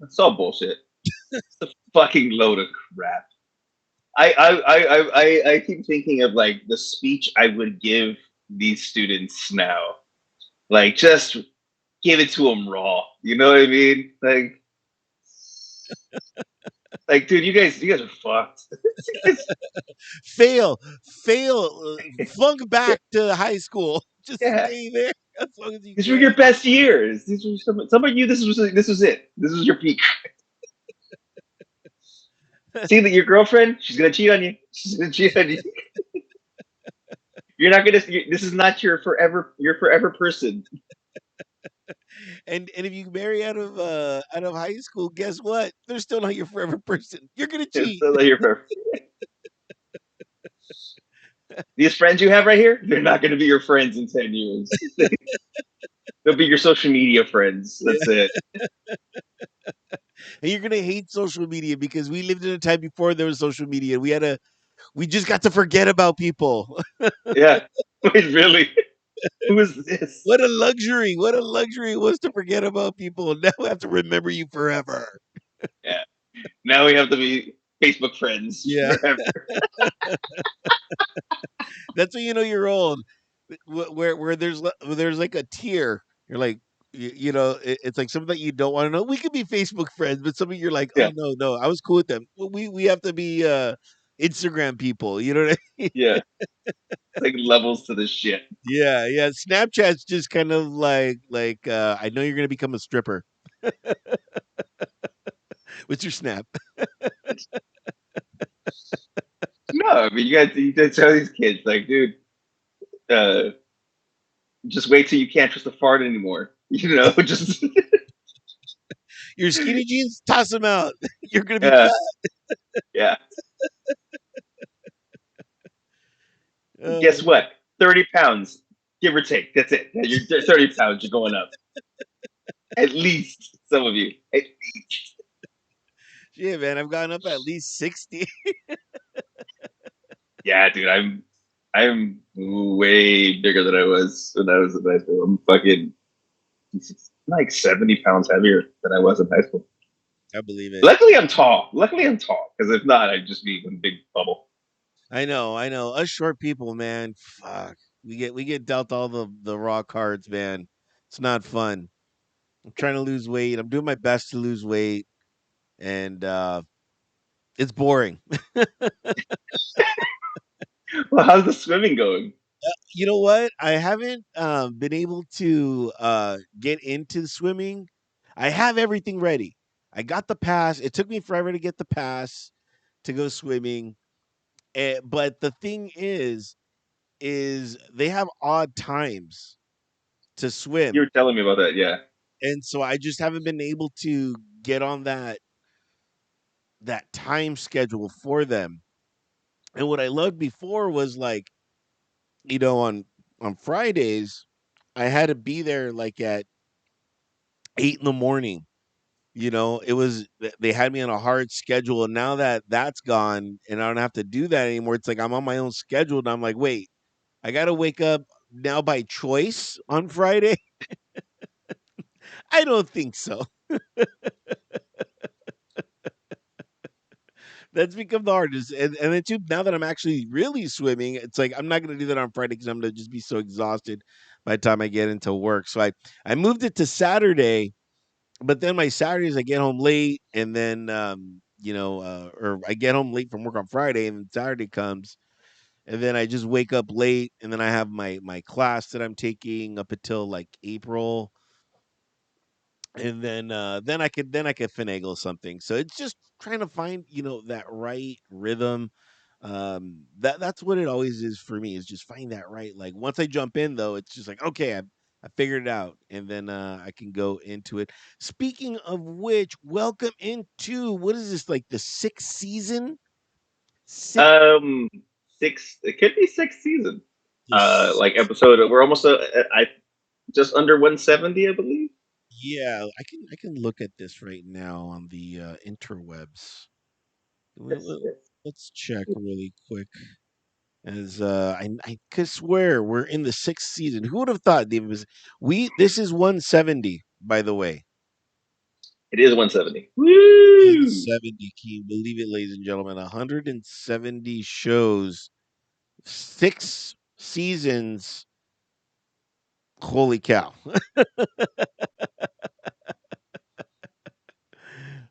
It's all bullshit. It's a fucking load of crap. I keep thinking of like the speech I would give these students now. Like, just give it to them raw. You know what I mean? Like, dude, you guys are fucked. Fail, fail, flunk back to high school. Just Yeah, stay there as long as you these were can. your best years. These were some of you. This was it. This was your peak. See that your girlfriend, she's gonna cheat on you. She's gonna cheat on you. You're not gonna. This is not your forever person. And if you marry out of high school, guess what? They're still not your forever person. You're gonna It's cheat. still not your forever. These friends you have right here, they're not gonna be your friends in 10 years. They'll be your social media friends. Yeah. That's it. And you're gonna hate social media because we lived in a time before there was social media. We just got to forget about people. Yeah. Wait, really? Who is this? What a luxury! What a luxury it was to forget about people. Now we have to remember you forever. Yeah. Now we have to be Facebook friends Yeah, forever. that's when you know you're old. Where there's like a tier. You're like, it's like something that you don't want to know. We could be Facebook friends, but some of you're like, Yeah. oh no, I was cool with them. Well, we have to be Instagram people. You know what I mean? Yeah. It's like levels to this shit. Yeah, yeah. Snapchat's just kind of like I know you're gonna become a stripper. What's your snap? No, I mean you guys tell these kids like, dude, uh, just wait till you can't trust a fart anymore. Just Your skinny jeans, toss them out. You're gonna be yeah, fat. yeah. Guess Uh, what? 30 pounds, give or take. That's it. Yeah, you're 30 pounds. You're going up. At least some of you. Shit, man, I've gone up at least 60. Yeah, dude. I'm way bigger than I was when I was in high school. I'm fucking like 70 pounds heavier than I was in high school. I believe it. Luckily, I'm tall. Luckily, I'm tall. Because if not, I'd just be in a big bubble. I know, I know. Us short people, man, fuck. We get dealt all the raw cards, man. It's not fun. I'm trying to lose weight. I'm doing my best to lose weight, and it's boring. Well, how's the swimming going? You know what? I haven't been able to get into swimming. I have everything ready. I got the pass. It took me forever to get the pass to go swimming. But the thing is they have odd times to You swim. were telling me about that. Yeah. And so I just haven't been able to get on that time schedule for them. And what I loved before was like, on Fridays, I had to be there like at 8 in the morning. They had me on a hard schedule, and now that that's gone, and I don't have to do that anymore. It's like I'm on my own schedule, and I'm like, wait, I got to wake up now by choice on Friday. I don't think so. That's become the hardest. And then too, now that I'm actually really swimming, it's like I'm not gonna do that on Friday because I'm gonna just be so exhausted by the time I get into work. So I moved it to Saturday, but then my Saturdays I get home late, and then or I get home late from work on Friday, and then Saturday comes, and then I just wake up late, and then I have my class that I'm taking up until like April, and then I could finagle something. So it's just trying to find that right rhythm. That's what it always is for me, is just finding that right. Like once I jump in though, it's just like, okay, I figured it out, and then I can go into it. Speaking of which, welcome into, what is this, like the sixth season? Six. Um, six. It could be sixth season. This. Like episode. We're almost. I just under 170, I believe. Yeah, I can look at this right now on the interwebs. Yes. Yes. Let's check really quick. As I could swear we're in the sixth season. Who would have thought, David? This is 170, by the way. It is 170. Woo! 170. Can you believe it, ladies and gentlemen? 170 shows, 6 seasons. Holy cow.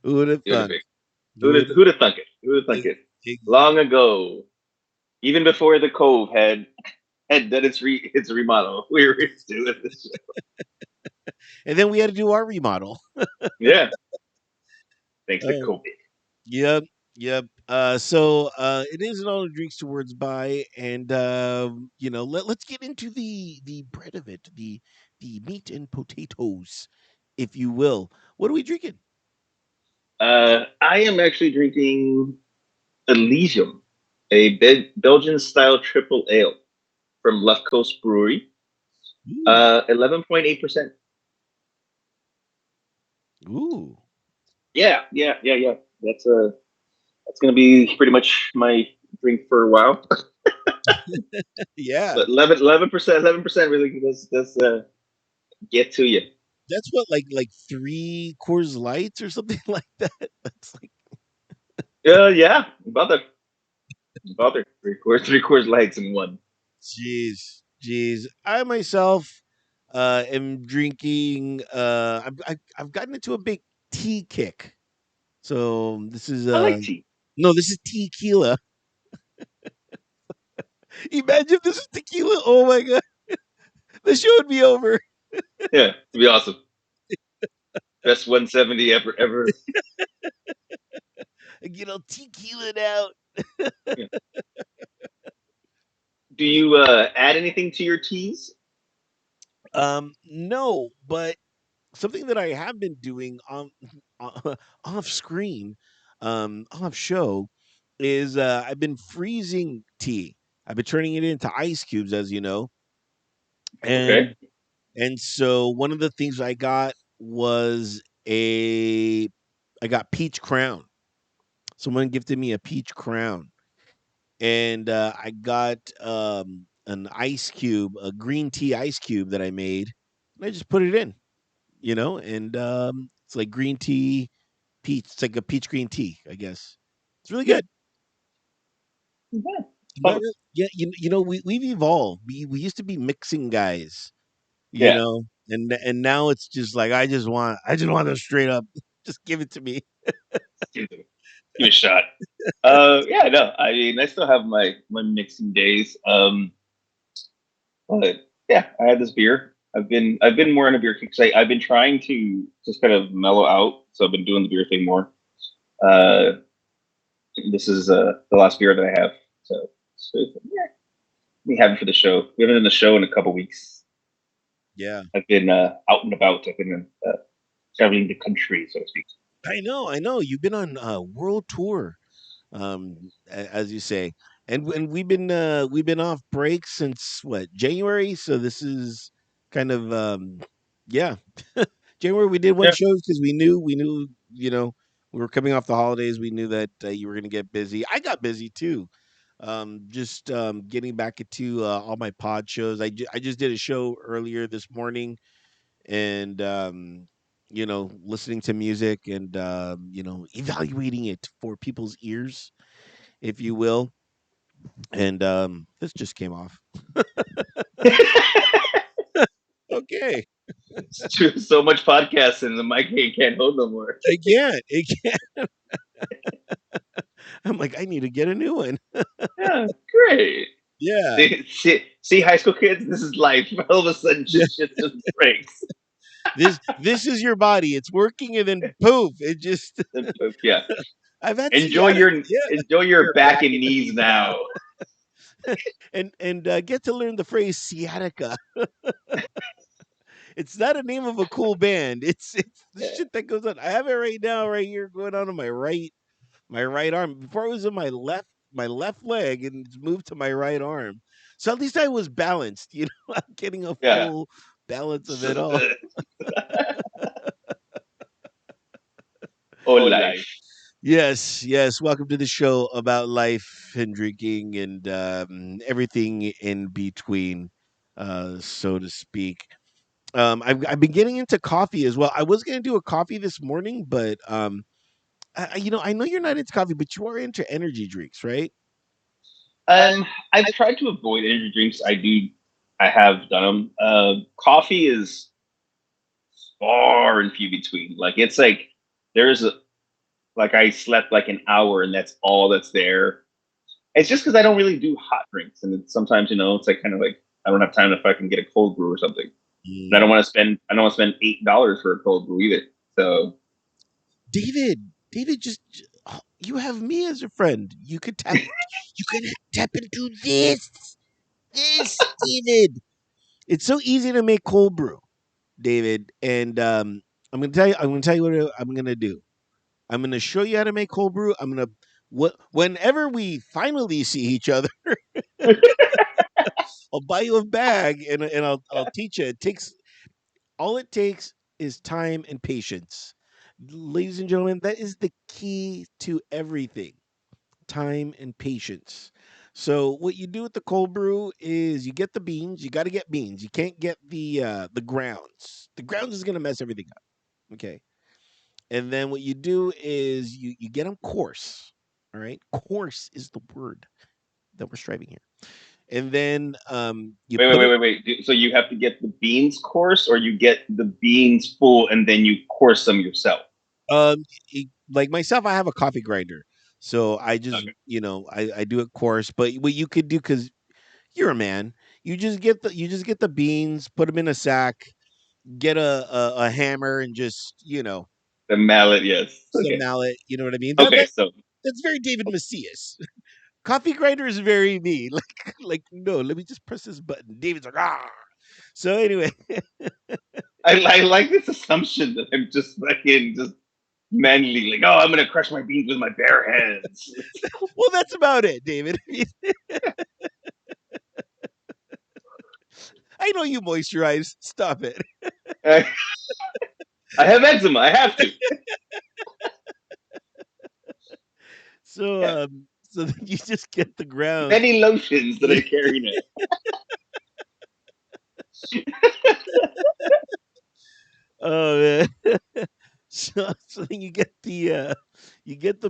Who would have thunk? Beautiful. Who would Who'd have thunk it? Who'd have thunk have, it? Long ago, even before the Cove had done its remodel, we were doing this shit. and then we had to do our remodel. Yeah, thanks to Oh, COVID. yep, yep. So it is an all the drinks towards by, and let's get into the bread of it, the meat and potatoes, if you will. What are we drinking? I am actually drinking Elysium, a Belgian style triple ale from Left Coast Brewery. Ooh, 11.8%. ooh, Yeah. That's gonna be pretty much my drink for a while. yeah. But 11% really does get to you. That's what, like 3 Coors Lights or something like that. That's like, Yeah, about there. Three quarters lights in one. jeez. I myself am drinking. I've gotten into a big tea kick. So this is I like tea. no, this is tequila. Imagine if this is tequila. Oh my god, the show would be over. Yeah, it'd be awesome. Best 170 ever. Get all tequila out. Yeah. Do you add anything to your teas? No, but something that I have been doing on off screen, off show, is I've been freezing tea. I've been turning it into ice cubes, as you know, Okay. and so one of the things I got was a I got peach crown. Someone gifted me a peach crown, and I got an ice cube, a green tea ice cube that I made, and I just put it in, and it's like green tea, peach. It's like a peach green tea, I guess. It's really good. Yeah. But Awesome. yeah, we've evolved. We used to be mixing guys, Yeah. and now it's just like I just want to straight up just give it to me. Give it a shot. Yeah, no. I mean, I still have my mixing days. But yeah, I had this beer. I've been more on a beer kick. 'Cause I've been trying to just kind of mellow out, so I've been doing the beer thing more. Uh, this is the last beer that I have, so yeah, we have it for the show. We haven't done the show in a couple weeks. Yeah, I've been out and about. I've been traveling the country, so to speak. I know. You've been on a world tour, as you say, and we've been off break since what, January. So this is kind of yeah, January. We did one Yeah, show because we knew we were coming off the holidays. We knew that you were going to get busy. I got busy too. Just getting back into all my pod shows. I just did a show earlier this morning, and listening to music, and evaluating it for people's ears, if you will. And this just came off. Okay. it's true. So much podcasting, the mic can't hold no more. Again, I'm like, I need to get a new one. Yeah, great. Yeah. See, high school kids. This is life. All of a sudden, Yeah. shit just breaks. This is your body. It's working, and then poof, it just Yeah, I've had enjoy sciatica. your Yeah. enjoy your back and knees now. And get to learn the phrase sciatica. It's not a name of a cool band. It's the Yeah, shit that goes on. I have it right now, right here, going on my right arm. Before it was in my left leg, and it's moved to my right arm. So at least I was balanced. I'm getting a yeah. full balance of it all. Oh, life. Yes, yes. Welcome to the show about life and drinking and everything in between, so to speak. I've been getting into coffee as well. I was gonna do a coffee this morning, but I know you're not into coffee, but you are into energy drinks, right? I've tried to avoid energy drinks. I have done them. Coffee is far and few between. Like it's like there's a like I slept like an hour and that's all that's there. It's just because I don't really do hot drinks, and sometimes it's like kind of like I don't have time if I can get a cold brew or something. And Mm. I don't want to spend $8 for a cold brew either. So David, you have me as a friend. You can tap into this, David. It's so easy to make cold brew, David. And I'm gonna tell you what I'm gonna do. I'm gonna show you how to make cold brew. Whenever we finally see each other, I'll buy you a bag and I'll teach you. All it takes is time and patience. Ladies and gentlemen, that is the key to everything. Time and patience. So what you do with the cold brew is you get the beans. You got to get beans. You can't get the grounds. The grounds is gonna mess everything up. Okay. And then what you do is you get them coarse. All right, coarse is the word that we're striving here. And then you wait, wait, put wait, it. wait, wait. So you have to get the beans coarse, or you get the beans full and then you coarse them yourself. Like myself, I have a coffee grinder, so I just Okay. I do it coarse. But what you could do, because you're a man, you just get the beans, put them in a sack, get a hammer, and just The mallet, yes. some Okay. mallet. You know what I mean? Okay. So That's very David Macias. Coffee grinder is very me. Like no, let me just press this button. David's like So anyway, I like this assumption that I'm just fucking just manually like, oh, I'm gonna crush my beans with my bare hands. well, that's about it, David. I know you moisturize. Stop it. I have eczema. I have to. So Yeah. so then you just get the grounds. Many lotions that You- I carry now. oh man. So then you get the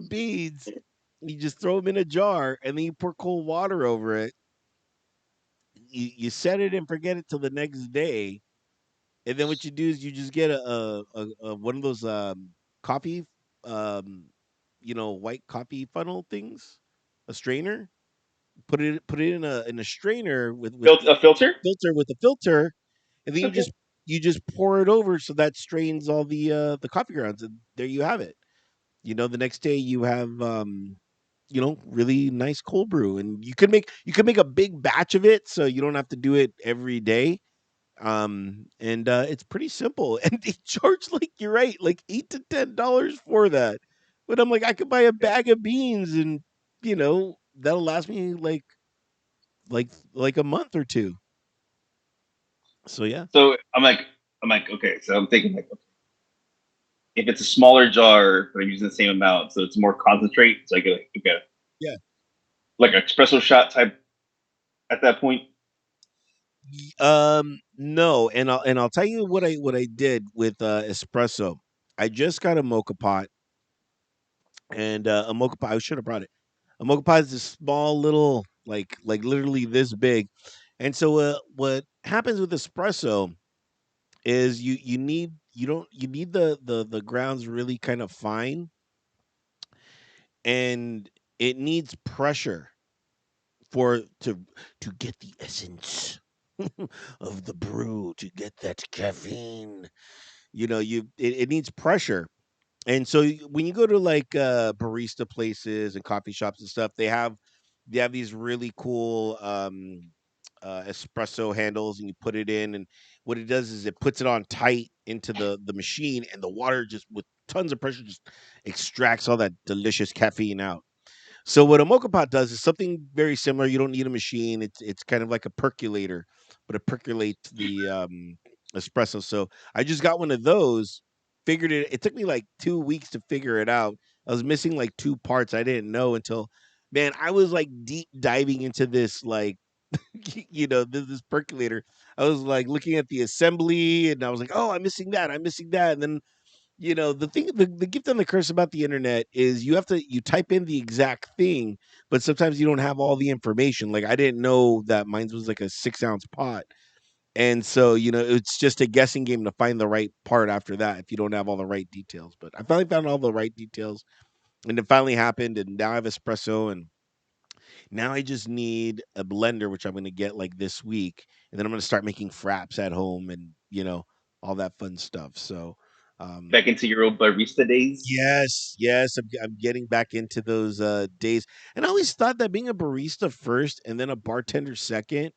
beads, you just throw them in a jar, and then you pour cold water over it. You set it and forget it till the next day, and then what you do is you just get a one of those coffee, um, white coffee funnel things, a strainer. Put it in a strainer A filter? with a filter, and then Okay. you just pour it over so that strains all the coffee grounds, and there you have it. The next day you have really nice cold brew, and you could make a big batch of it, so you don't have to do it every day. And it's pretty simple, and they charge, like, you're right, like $8 to $10 for that. But I'm like, I could buy a bag of beans, and that'll last me like a month or two. So yeah. So I'm like, okay. So I'm thinking like, okay, if it's a smaller jar, but I'm using the same amount, so it's more concentrate. So I get Yeah. like an espresso shot type at that point. No, and I'll tell you what I did with espresso. I just got a mocha pot, and a mocha pot. I should have brought it. A mocha pot is a small little, like literally this big. And so what happens with espresso is you need the grounds really kind of fine, and it needs pressure for to get the essence of the brew, to get that caffeine. It needs pressure. And so when you go to, like, barista places and coffee shops and stuff, they have these really cool espresso handles, and you put it in, and what it does is it puts it on tight into the machine, and the water, just with tons of pressure, just extracts all that delicious caffeine out. So what a mocha pot does is something very similar. You don't need a machine. It's kind of like a percolator, but it percolates the espresso. So I just got one of those. Figured it. It took me like 2 weeks to figure it out. I was missing like two parts I didn't know until, man, I was like deep diving into this, like, this percolator. I was like looking at the assembly, and I was like, oh, I'm missing that. I'm missing that. And then the gift and the curse about the internet is you type in the exact thing, but sometimes you don't have all the information. Like I didn't know that mine was like a 6-ounce pot. And so, it's just a guessing game to find the right part after that if you don't have all the right details. But I finally found all the right details, and it finally happened. And now I have espresso, and now I just need a blender, which I'm going to get like this week, and then I'm going to start making fraps at home, and all that fun stuff. So, Back into your old barista days. yes, yes, I'm getting back into those days, and I always thought that being a barista first and then a bartender second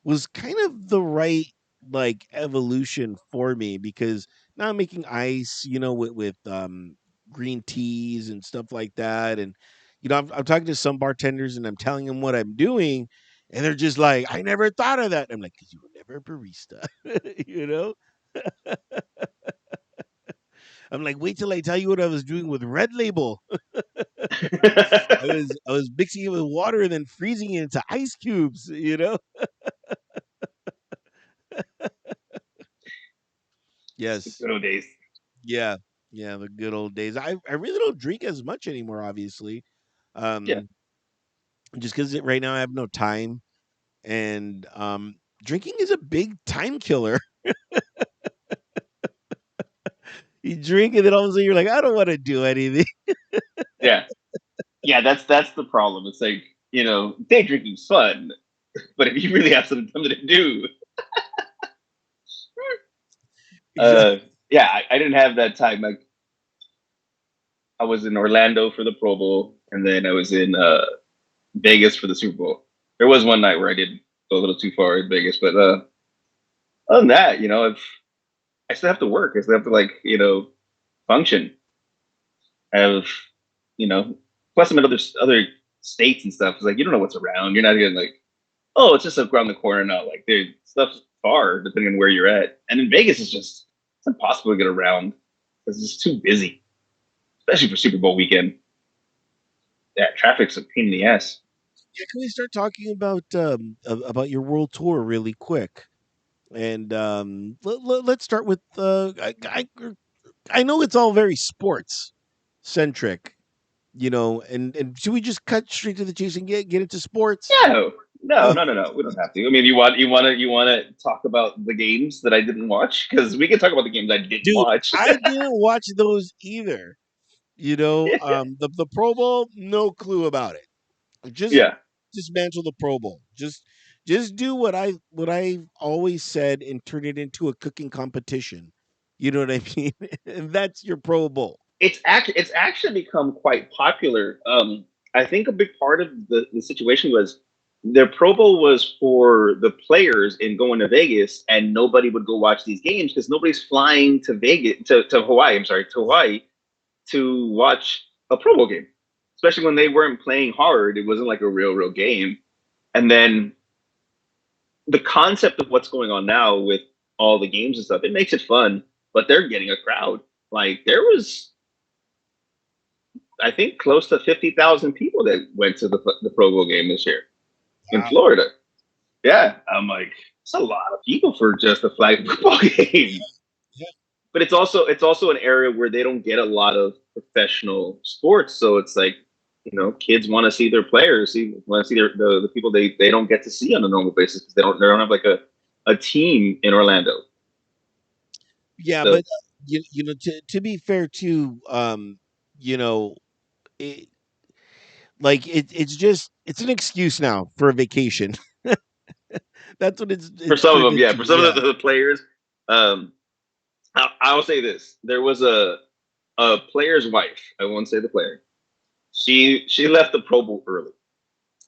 was kind of the right like evolution for me, because now I'm making ice, with green teas and stuff like that, and I'm talking to some bartenders and I'm telling them what I'm doing, and they're just like, "I never thought of that." I'm like, "Because you were never a barista," you know. I'm like, "Wait till I tell you what I was doing with Red Label." I was mixing it with water and then freezing it into ice cubes. Yes. Good old days. Yeah. Yeah, the good old days. I really don't drink as much anymore, obviously. Yeah. Um just because right now I have no time, and drinking is a big time killer. You drink and then all of a sudden you're like, I don't want to do anything. Yeah. Yeah, that's the problem. It's like, day drinking's fun, but if you really have something to do, Exactly. yeah, I didn't have that time. Like I was in Orlando for the Pro Bowl, and then I was in Vegas for the Super Bowl. There was one night where I did go a little too far in Vegas, but other than that, if I still have to work, I still have to function. I have, you know, plus I'm in other states and stuff. It's like you don't know what's around. You're not even like, oh, it's just around the corner now. Like, dude, stuff's far depending on where you're at. And in Vegas, it's impossible to get around because it's too busy, especially for Super Bowl weekend. Yeah, traffic's a pain in the ass. Yeah, can we start talking about your world tour really quick? And let's start with I know it's all very sports centric, and should we just cut straight to the chase and get into sports? No, no, Oh, no, no, no. We don't have to. I mean, you want to talk about the games that I didn't watch because we can talk about the games I didn't dude, watch. I didn't watch those either. The Pro Bowl, no clue about it. Just Yeah, dismantle the Pro Bowl. Just do what I always said and turn it into a cooking competition. You know what I mean? And that's your Pro Bowl. it's actually become quite popular. I think a big part of the situation was their Pro Bowl was for the players in going to Vegas, and nobody would go watch these games because nobody's flying to Vegas to Hawaii. I'm sorry, to Hawaii to watch a Pro Bowl game, especially when they weren't playing hard. It wasn't like a real game. And then the concept of what's going on now with all the games and stuff, it makes it fun, but they're getting a crowd. Like there was, I think, close to 50,000 people that went to the Pro Bowl game this year in Wow. Florida. Yeah, I'm like, it's a lot of people for just a flag football game. Yeah. But it's also an area where they don't get a lot of professional sports, so it's like kids want to see their players, want to see the people they don't get to see on a normal basis because they don't have like a team in Orlando. Yeah, So but to be fair too, you know, it, it's an excuse now for a vacation. That's what for it's some of turned them, yeah, into. for some of Yeah. the players, um, I'll say this: there was a player's wife. I won't say the player. She left the Pro Bowl early.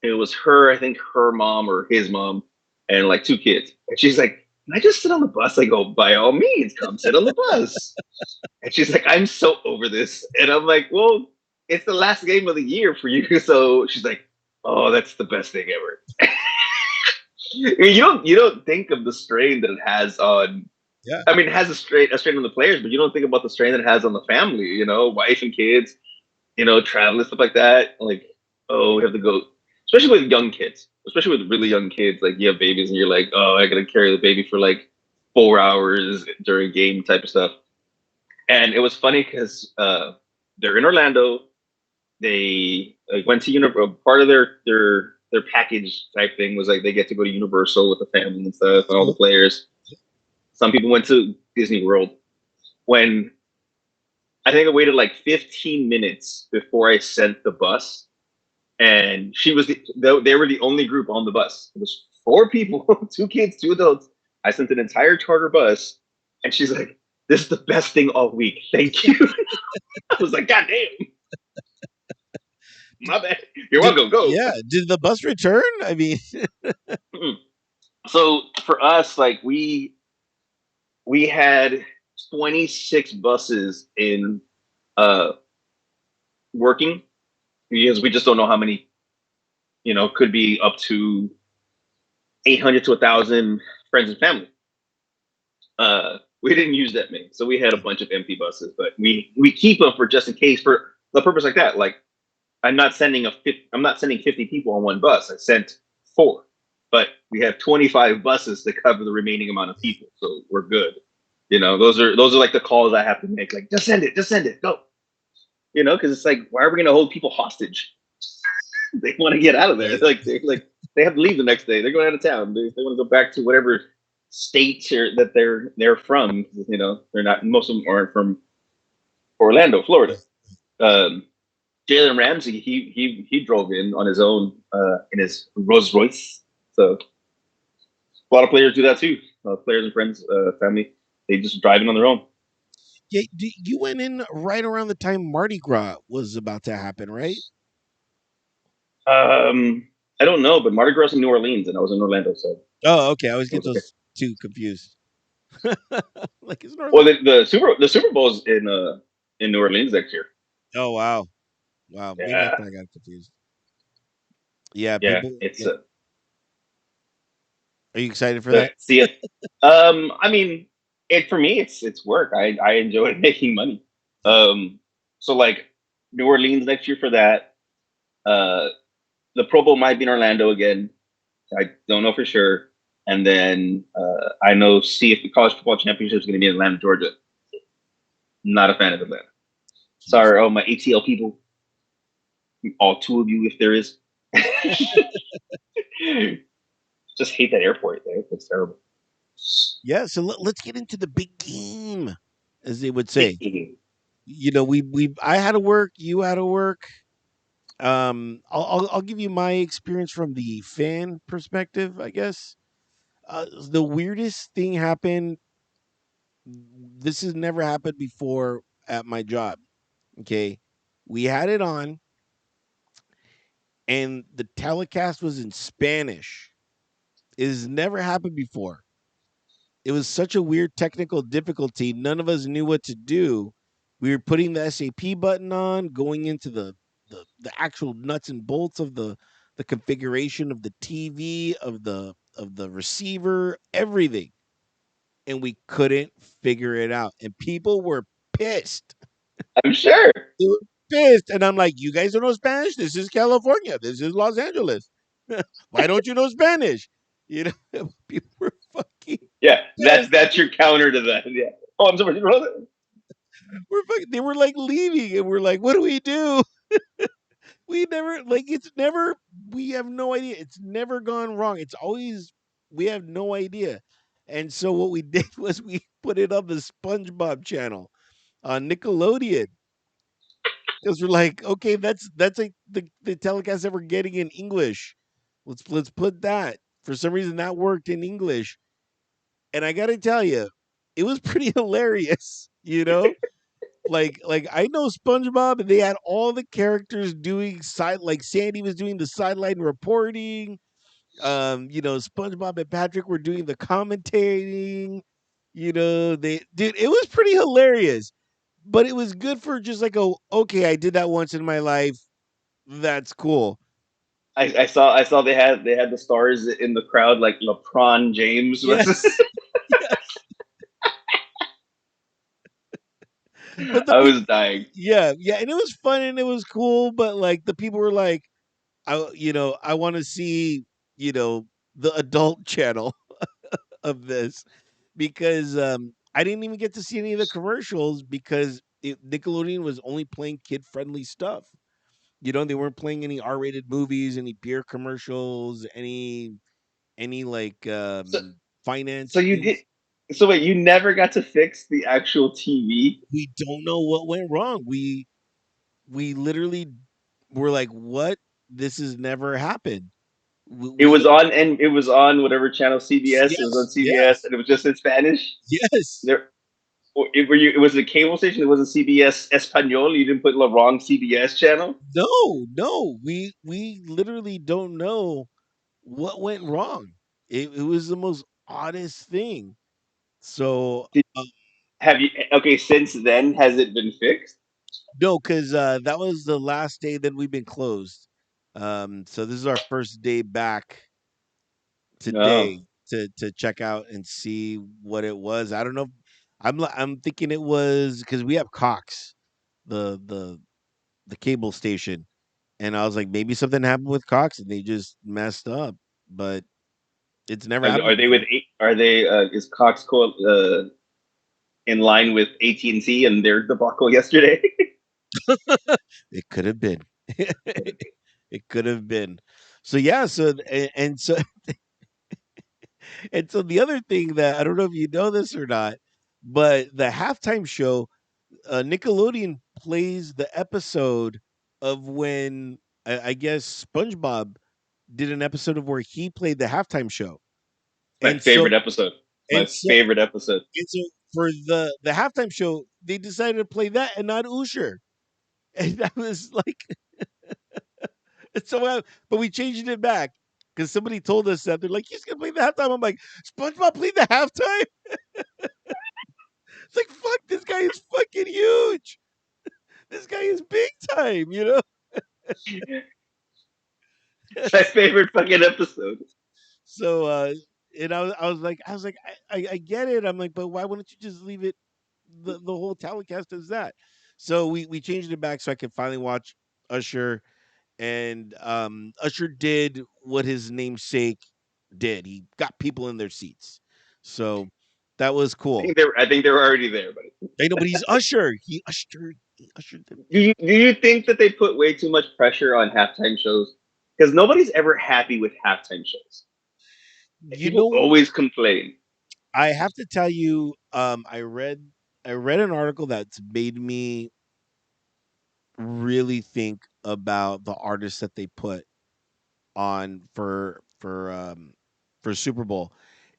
It was her, I think, her mom or his mom, and like two kids. And she's like, "Can I just sit on the bus?" I go, "By all means, come sit on the bus." And she's like, "I'm so over this," and I'm like, "Well, it's the last game of the year for you." So she's like, "Oh, that's the best thing ever." You don't think of the strain that it has on. Yeah. I mean, it has a strain on the players, but you don't think about the strain that it has on the family. Wife and kids. Travel and stuff like that. Like, oh, we have to go, especially with young kids. especially with really young kids. Like you have babies, and you're like, oh, I gotta carry the baby for like 4 hours during game type of stuff. And it was funny because they're in Orlando. They like went to part of their package type thing was like they get to go to Universal with the family and stuff and all the Cool. players. Some people went to Disney World. When I think I waited like 15 minutes before I sent the bus, and they were the only group on the bus. It was four people, two kids, two adults. I sent an entire charter bus, and she's like, "This is the best thing all week. Thank you." I was like, "God damn, my bad. You're Did welcome. Go." yeah? Did the bus return? I mean, So for us, like we had 26 buses in uh working because we just don't know how many, could be up to 800 to 1,000 friends and family. We didn't use that many, so we had a bunch of empty buses, but we keep them for just in case for the purpose like that. Like I'm not sending 50 people on one bus. I sent four, but we have 25 buses to cover the remaining amount of people, so we're good. Those are like the calls I have to make. Like, just send it, go. Because it's like, why are we going to hold people hostage? They want to get out of there. right. Like they have to leave the next day. They're going out of town. They want to go back to whatever state that they're from. They're not. Most of them aren't from Orlando, Florida. Um, Jalen Ramsey, he drove in on his own in his Rolls Royce. So a lot of players do that too. Players and friends, family, they just drive in on their own. Yeah, you went in right around the time Mardi Gras was about to happen, right? I don't know, but Mardi Gras in New Orleans, and I was in Orlando, so Oh, okay. I always it get was okay. those two confused. Like, isn't Well, Orlando? the Super Bowl's in New Orleans next year. Oh, wow, wow. Maybe that's Yeah, why I got confused. Yeah, yeah, people. it's Yeah, are you excited for to that? see it. I mean, it for me, it's work. I enjoy making money. So like New Orleans next year for that. Uh, the Pro Bowl might be in Orlando again. I don't know for sure. And then I know see if the college football championship is going to be in Atlanta, Georgia. Not a fan of Atlanta. Jeez. Sorry, all my ATL people, all two of you, if there is. Just hate that airport. That airport's terrible. Yeah. So let's get into the big game, as they would say. We I had to work. You had to work. I'll give you my experience from the fan perspective, I guess. The weirdest thing happened. This has never happened before at my job. Okay, we had it on, and the telecast was in Spanish. It has never happened before. It was such a weird technical difficulty. None of us knew what to do. We were putting the SAP button on, going into the actual nuts and bolts of the configuration of the TV, of the receiver, everything. And we couldn't figure it out. And people were pissed. I'm sure. They were pissed. And I'm like, you guys don't know Spanish? This is California. This is Los Angeles. Why don't you know Spanish? You know, people were fucking Yeah, that's pissed. that's your counter to that. Yeah. Oh, I'm sorry. They were like leaving, and we're like, what do we do? We never like it's never we have no idea. It's never gone wrong. It's always we have no idea. And so what we did was we put it on the SpongeBob channel on Nickelodeon. Because we're like, okay, that's like the telecast that we're getting in English. Let's put that. For some reason that worked in English. And I gotta tell you, it was pretty hilarious, you know? Like I know SpongeBob, and they had all the characters doing side like Sandy was doing the sideline reporting. SpongeBob and Patrick were doing the commentating. They dude, it was pretty hilarious. But it was good for just like okay, I did that once in my life. That's cool. I saw they had the stars in the crowd like LeBron James was. Yes. Yes. But the I people was dying. yeah, yeah, and it was fun and it was cool, but like the people were like, I want to see, the adult channel of this because I didn't even get to see any of the commercials because Nickelodeon was only playing kid friendly stuff. They weren't playing any R-rated movies, any beer commercials, any like So finance so you did. things. So wait, you never got to fix the actual TV? We don't know what went wrong. We literally were like, "What? This has never happened." It We was don't. on, and it was on whatever channel, CBS. It was on Yes, CBS, yes, and it was just in Spanish. yes. There, were you? It was a cable station. It wasn't CBS Espanol. You didn't put the wrong CBS channel. No, no. We literally don't know what went wrong. It was the most oddest thing. So Did, have you? Okay, since then, has it been fixed? no, because that was the last day that we've been closed. So this is our first day back No. today to check out and see what it was. I don't know. I'm thinking it was because we have Cox, the the the cable station, and I was like maybe something happened with Cox and they just messed up, but it's never happened Are they with? before. Are they? Is Coxco in line with AT&T and their debacle yesterday? It could have been. It could have been. So yeah, and so and so the other thing that I don't know if you know this or not, but the halftime show, Nickelodeon plays the episode of when I guess SpongeBob did an episode of where he played the halftime show, My and so favorite episode. My and so favorite episode. and so for the halftime show, they decided to play that and not Usher, and that was like so. But we changed it back because somebody told us that they're like he's gonna play the halftime. I'm like SpongeBob played the halftime. It's like fuck, this guy is fucking huge. This guy is big time. It's my favorite fucking episode. So and I was like I get it. I'm like, but why wouldn't you just leave it the whole telecast as that? So we changed it back so I could finally watch Usher, and Usher did what his namesake did. He got people in their seats. So that was cool. I think they were already there, but I know, but he's Usher. He ushered them. do you think that they put way too much pressure on halftime shows? Because nobody's ever happy with halftime shows. You People know, always complain. I have to tell you, I read an article that's made me really think about the artists that they put on for Super Bowl.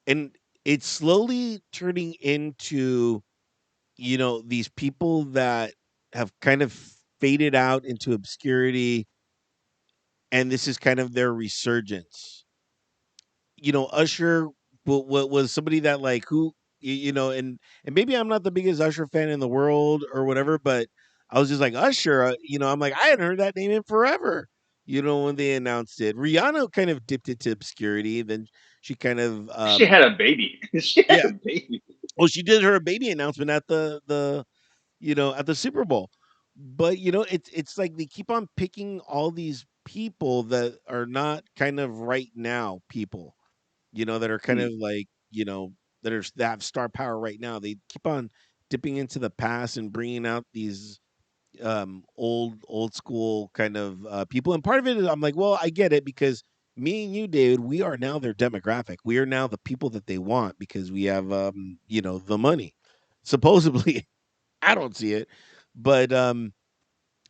And it's slowly turning into, these people that have kind of faded out into obscurity, and this is kind of their resurgence. Usher was somebody that like who and maybe I'm not the biggest Usher fan in the world or whatever, but I was just like Usher. I'm like I hadn't heard that name in forever. When they announced it, Rihanna kind of dipped into obscurity. Then she kind of She had a baby. She had yeah. a baby. Well, she did her baby announcement at the Super Bowl. But it's like they keep on picking all these people that are not kind of right now people, that are kind of Hmm. like, that have star power right now. They keep on dipping into the past and bringing out these old school kind of people. And part of it is I'm like, well, I get it because me and you, David, we are now their demographic. We are now the people that they want because we have the money. Supposedly, I don't see it, but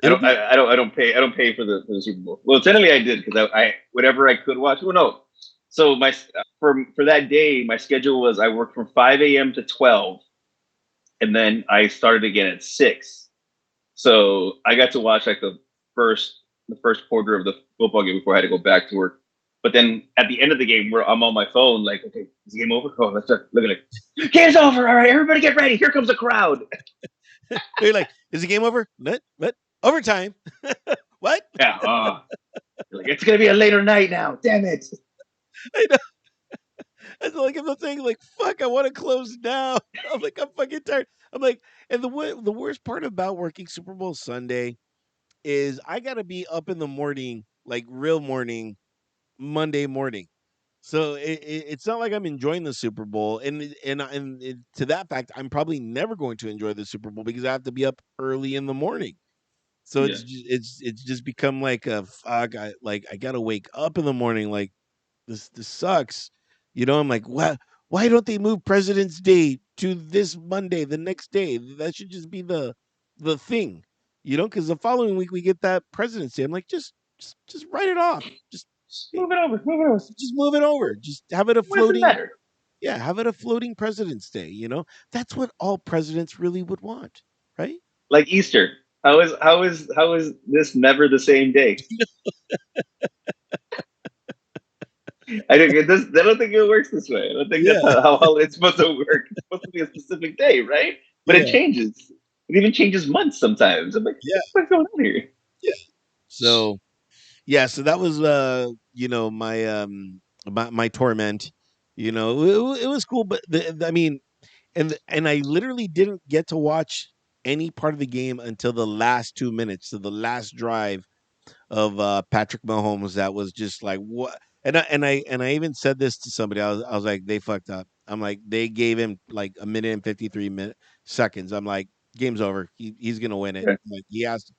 it'll be I don't pay for the Super Bowl. Well, technically I did because I whatever I could watch. Well, no. So for that day, my schedule was I worked from 5 a.m. to 12, and then I started again at 6. So I got to watch like the first quarter of the football game before I had to go back to work. But then at the end of the game, where I'm on my phone, like, okay, is the game over? Oh, let's start looking like game's over. All right, everybody get ready. Here comes the crowd. they're like, is the game over? What? Overtime? What? Yeah, like it's gonna be a later night now. Damn it. I know. It's like I'm not saying like fuck. I want to close now. I'm like I'm fucking tired. I'm like, and the worst part about working Super Bowl Sunday is I gotta be up in the morning, like real morning, Monday morning. So it's not like I'm enjoying the Super Bowl, to that fact, I'm probably never going to enjoy the Super Bowl because I have to be up early in the morning. So Yeah. it's just become like a fuck. I gotta wake up in the morning. Like this sucks. I'm like, what? Why don't they move President's Day to this Monday, the next day? That should just be the thing, because the following week we get that President's Day. I'm like, just write it off. Just Just move it over. Move it over. just move it over. Just have it a What does it floating, matter? yeah, have it a floating President's Day. That's what all presidents really would want, right? Like Easter. How is this never the same day? I think it does. I don't think it works this way. I don't think that's Yeah, how it's supposed to work. It's supposed to be a specific day, right? But it yeah, changes. It even changes months sometimes. I'm like, yeah, what's going on here? yeah. So yeah, so that was my torment. It was cool, but I mean, and I literally didn't get to watch any part of the game until the last 2 minutes, so the last drive of Patrick Mahomes. That was just like what. And I even said this to somebody. I was like, they fucked up. I'm like, they gave him like a minute and 53 seconds. I'm like, game's over. He's gonna win it. Yeah. I'm like, he has.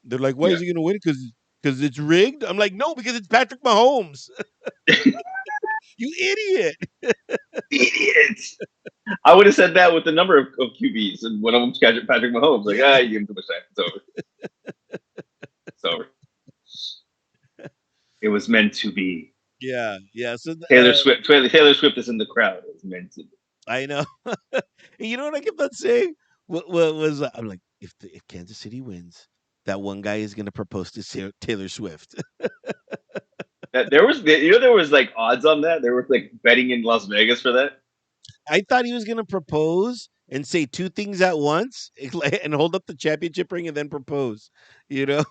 They're like, why Yeah. is he gonna win it? Because it's rigged. I'm like, no, because it's Patrick Mahomes. You idiot. Idiots. I would have said that with the number of QBs, and one of them's Patrick Mahomes. Like, Yeah, you give him too much time. It's over. It's over. It was meant to be. yeah, yeah. So Taylor Swift is in the crowd. It was meant to be. I know. You know what I kept on saying? What was I'm like, if Kansas City wins, that one guy is gonna propose to Taylor Swift. There was like odds on that. There were like betting in Las Vegas for that. I thought he was gonna propose and say two things at once and hold up the championship ring and then propose. You know,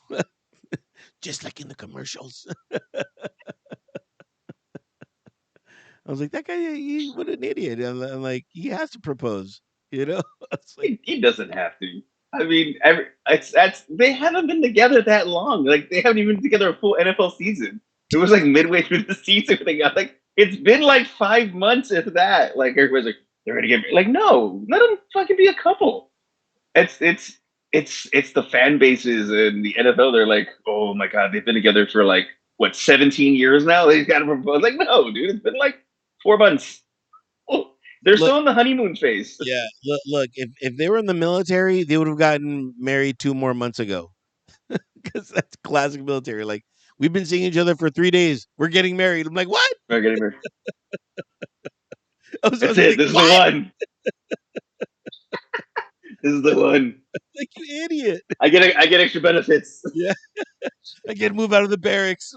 just like in the commercials. I was like, that guy, what an idiot. I'm like, he has to propose. It's like, He doesn't have to. I mean, they haven't been together that long. Like they haven't even been together a full NFL season. It was like midway through the season. They got like it's been like 5 months, if that. Like everybody's like they're gonna get married. Like no, let them fucking be a couple. It's the fan bases and the NFL. They're like, oh my god, they've been together for like what 17 years now. They've got to propose. Like no, dude, it's been like 4 months. Oh, they're look, still in the honeymoon phase. yeah, look. If they were in the military, they would have gotten married 2 more months ago. Because that's classic military. Like, we've been seeing each other for 3 days. We're getting married. I'm like, what? They're getting married. I That's was it. like, This is the what? one. This is the one. Like, you idiot. I get extra benefits. Yeah, I get to move out of the barracks.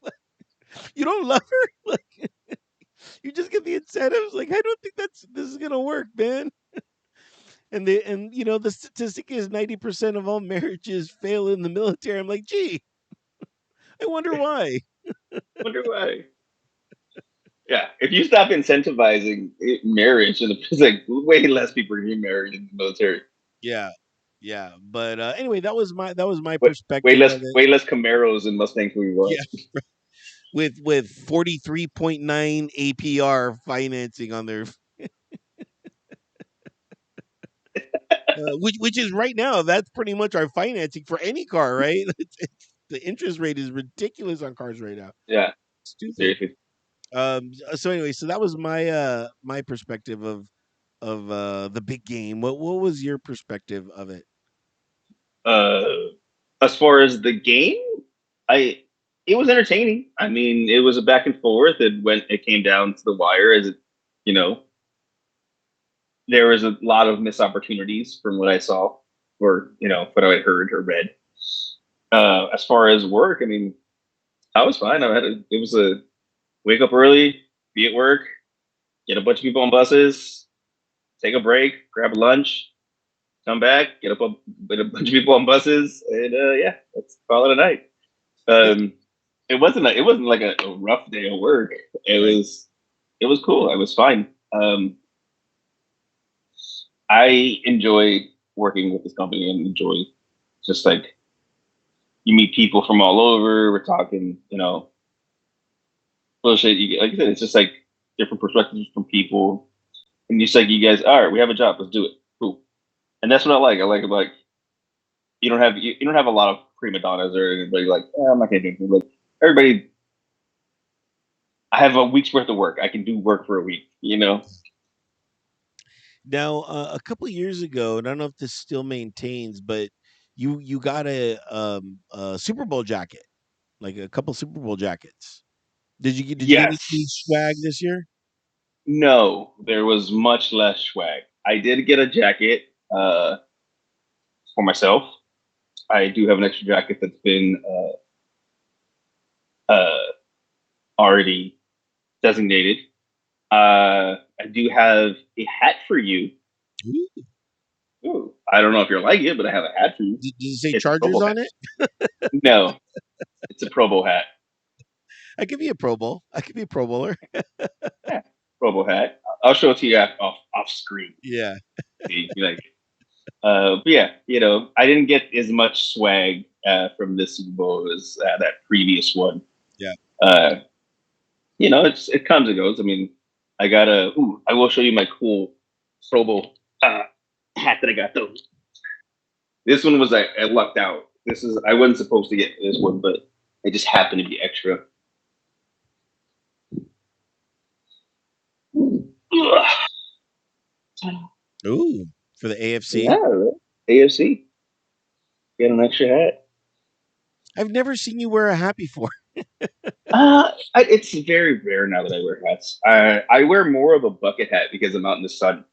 Like, you don't love her. Like, you just get the incentives. Like, I don't think this is gonna work, man. And the statistic is 90% of all marriages fail in the military. I'm like, gee, I wonder why. Wonder why. Yeah, if you stop incentivizing marriage, and it's like way less people are getting married in the military. Yeah, yeah. But anyway, that was my Way, perspective of it. way less Camaros and Mustangs we Yeah, want. with 43.9 APR financing on their which is right now, that's pretty much our financing for any car, right? The interest rate is ridiculous on cars right now. Yeah, Stupid. seriously. So anyway, so that was my perspective of the big game. What was your perspective of it? Uh, as far as the game, I it was entertaining. I mean, it was a back and forth. It came down to the wire, as it you know there was a lot of missed opportunities from what I saw, or what I heard or read. As far as work, I mean, I was fine. It was a wake up early, be at work, get a bunch of people on buses, take a break, grab a lunch, come back, get a bunch of people on buses, and yeah, let's call it a night. Yeah, Um, it wasn't like a rough day of work. It right. was it was cool. I was fine. I enjoy working with this company and enjoy just like you meet people from all over. We're talking, bullshit. Like I said, it's just like different perspectives from people, and just like you guys, all right, we have a job, let's do it. Cool. And that's what I like. I like you don't have a lot of prima donnas or anybody like I'm not gonna do anything. Like everybody, I have a week's worth of work. I can do work for a week. Now, a couple of years ago, and I don't know if this still maintains, but you got a Super Bowl jacket, like a couple Super Bowl jackets. Did you get any free swag Yes. this year? No, there was much less swag. I did get a jacket for myself. I do have an extra jacket that's been uh, already designated. I do have a hat for you. Ooh. Ooh, I don't know if you'll like it, but I have a hat for you. Does it say It's a Pro Chargers Bowl on hat. it? No, it's a Pro Bowl hat. I could be a Pro Bowl. I could be a Pro Bowler. Yeah, Pro Bowl hat. I'll show it to you off screen. Yeah. See, you like. But yeah, I didn't get as much swag from this Super Bowl as that previous one. Yeah. Uh, it comes and goes. I mean, I got a. Ooh, I will show you my cool Pro Bowl hat that I got though. This one was I lucked out. I wasn't supposed to get this one, but it just happened to be extra. Ooh, for the AFC. Yeah, right. AFC. Get an extra hat. I've never seen you wear a hat before. It's very rare now that I wear hats. I wear more of a bucket hat because I'm out in the sun.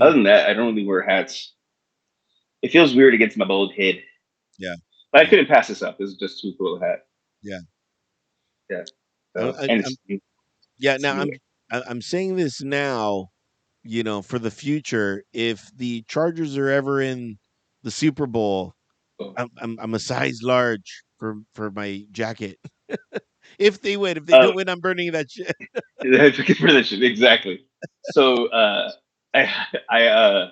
Other Mm, than that, I don't really wear hats. It feels weird against my bald head. yeah. But I Yeah. couldn't pass this up. This is just too cool a hat. Yeah. Yeah. I, So, I, and I'm it's new. yeah. It's Now new. I'm saying this now. For the future, if the Chargers are ever in the Super Bowl, Oh. I'm a size large for my jacket. If they win, if they Uh, don't win, I'm burning that shit. for this shit, exactly. So I I uh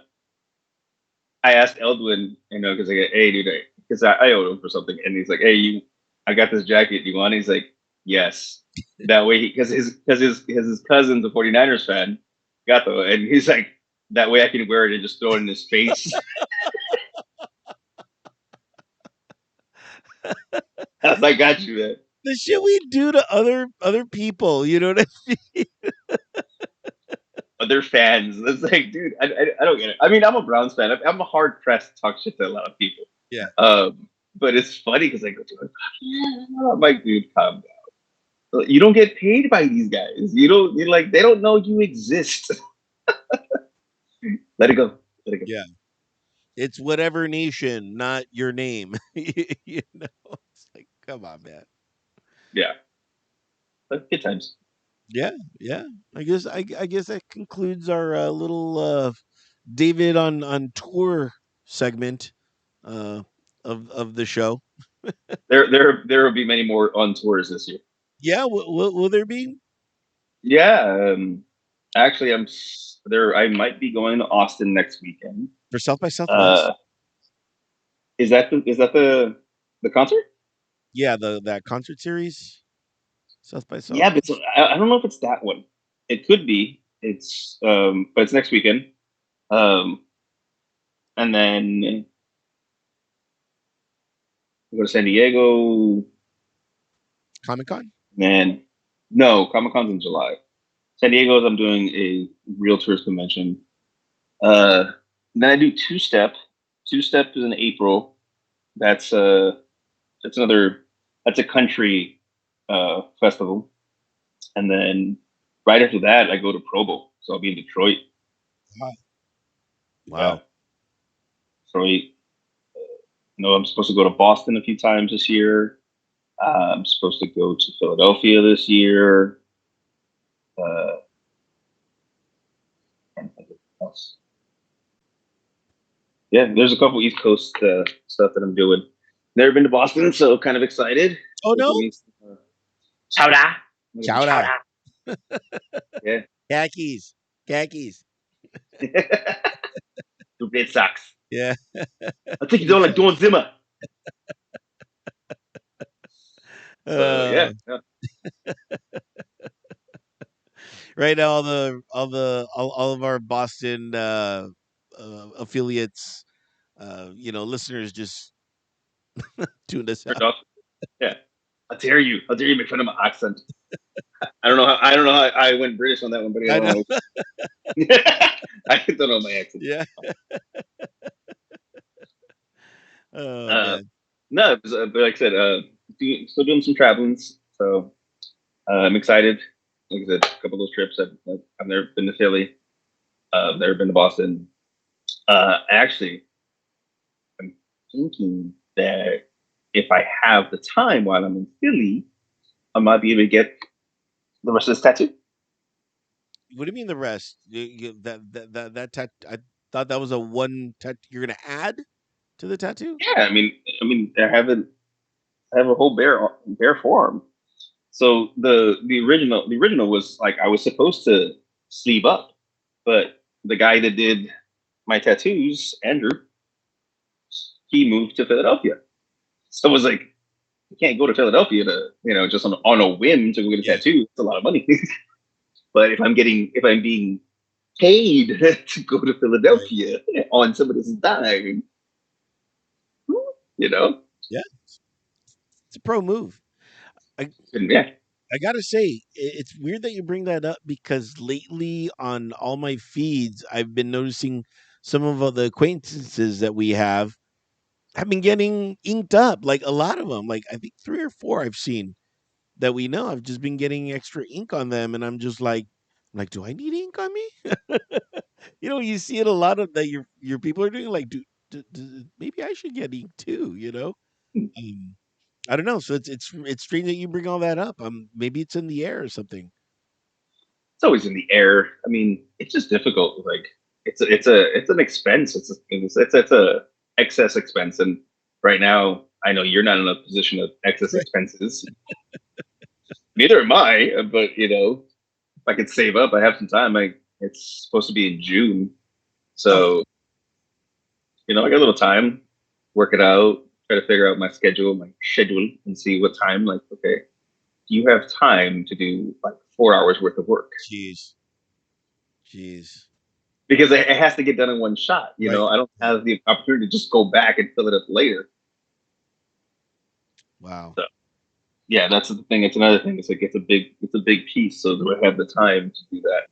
I asked Eldwin, because I get, hey dude, because I owed him for something, and he's like, hey, I got this jacket. You want? He's like, yes. That way, because his cousin's a 49ers fan, Gato, and he's like, that way I can wear it and just throw it in his face. I was like, got you, man. The shit we do to other people, you know what I mean? But they're fans. It's like, dude, I don't get it. I mean, I'm a Browns fan. I'm a hard pressed to talk shit to a lot of people. Yeah. But it's funny because I go to it. I'm like, dude, calm down. You don't get paid by these guys. You don't. You're like, they don't know you exist. Let it go. Let it go. Yeah. It's whatever nation, not your name. It's like, come on, man. Yeah. But good times. Yeah, yeah. I guess that concludes our little David on tour segment uh, of the show. There will be many more on tours this year. Yeah, will there be Yeah. Actually, there. I might be going to Austin next weekend. for South by Southwest? Uh, is that the concert? Yeah, that concert series, South by Yeah, but Southwest. I don't know if it's that one. It could be. But it's next weekend. Um, and then we go to San Diego. Comic Con. Man, no, Comic Con's in July. San Diego's I'm doing a realtors convention. Then I do two step. Two step is in April. That's that's another that's a country festival. And then right after that, I go to Provo. So I'll be in Detroit. Wow. Yeah, Wow. Detroit. I'm supposed to go to Boston a few times this year. I'm supposed to go to Philadelphia this year. Uh, and what else? Yeah, there's a couple East Coast stuff that I'm doing. Never been to Boston, so kind of excited. Oh Go no, meet Chowda. chowder, Chowda. Yeah. khakis, khakis. The Red Sox. Yeah. I think you don't like Don Zimmer. So Uh, yeah. right now, all of our Boston affiliates, listeners just tuned us Turned out. off. Yeah. How dare you? How dare you make fun of my accent? I don't know how I went British on that one, but I know. I don't know my accent. Yeah. Oh Uh, man. no, but like I said, still doing some traveling, so I'm excited. Like I said, a couple of those trips. I've never been to Philly. I've never been to Boston. Actually, I'm thinking that if I have the time while I'm in Philly, I might be able to get the rest of this tattoo. What do you mean the rest? I thought that was a one you're gonna add to the tattoo. Yeah, I mean, I have a whole bare forearm. So the original was like I was supposed to sleeve up, but the guy that did my tattoos, Andrew, he moved to Philadelphia. So it was like you can't go to Philadelphia to just on a whim to go get a Yeah. tattoo. It's a lot of money. But if I'm being paid to go to Right. Philadelphia on somebody's dime, you know, Yeah. It's a pro move. I and yeah, I gotta say, it's weird that you bring that up because lately on all my feeds, I've been noticing some of the acquaintances that we have been getting inked up. Like a lot of them, like I think three or four I've seen that we know. I've just been getting extra ink on them, and I'm like, do I need ink on me? You see it a lot of that your people are doing. Like, maybe I should get ink too. Um, I don't know. So it's strange that you bring all that up. Maybe it's in the air or something. it's always in the air. I mean, it's just difficult. Like it's an expense. It's a excess expense, and right now I know you're not in a position of excess Right. expenses. Neither am I. But if I could save up, I have some time. It's supposed to be in June, Oh yeah. so I got a little time. Work it out. Try to figure out my schedule, and see what time. Like, okay, you have time to do like 4 hours worth of work Jeez. Jeez. because it has to get done in one shot. Right. I don't Right. have the opportunity to just go back and fill it up later. Wow. So yeah, that's the thing. It's another thing. It's like it's a big piece. So do I have the time to do that?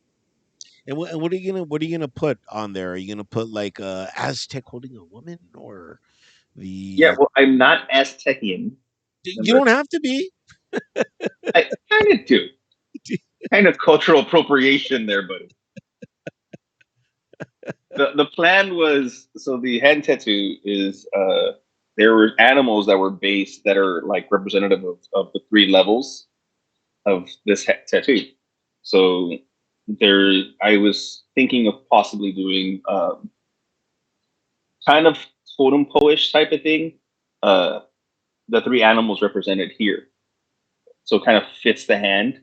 And what are you gonna put on there? Are you gonna put like Aztec holding a woman or Yeah, the? well, I'm not Aztecian. You Remember, don't have to be. I kind of do. Kind of cultural appropriation there, buddy. The plan was so the hand tattoo is there were animals that were based that are like representative of the three levels of this tattoo. So there, I was thinking of possibly doing kind of totem poish type of thing. Uh, the three animals represented here, so it kind of fits the hand.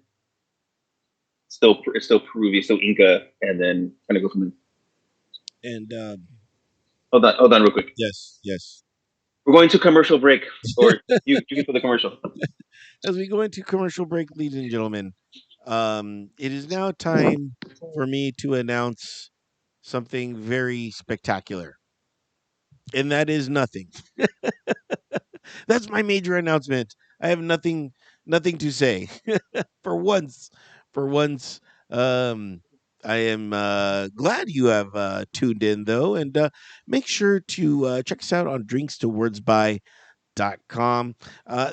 It's still Peruvian, still Inca, and then kind of go from there. And Hold on, real quick. yes, yes. We're going to commercial break, or you can put the commercial. As we go into commercial break, ladies and gentlemen, it is now time for me to announce something very spectacular, and that is nothing. That's my major announcement. I have nothing to say. for once, for once, um, I am glad you have tuned in though, and make sure to check us out on drinkstowardsby.com.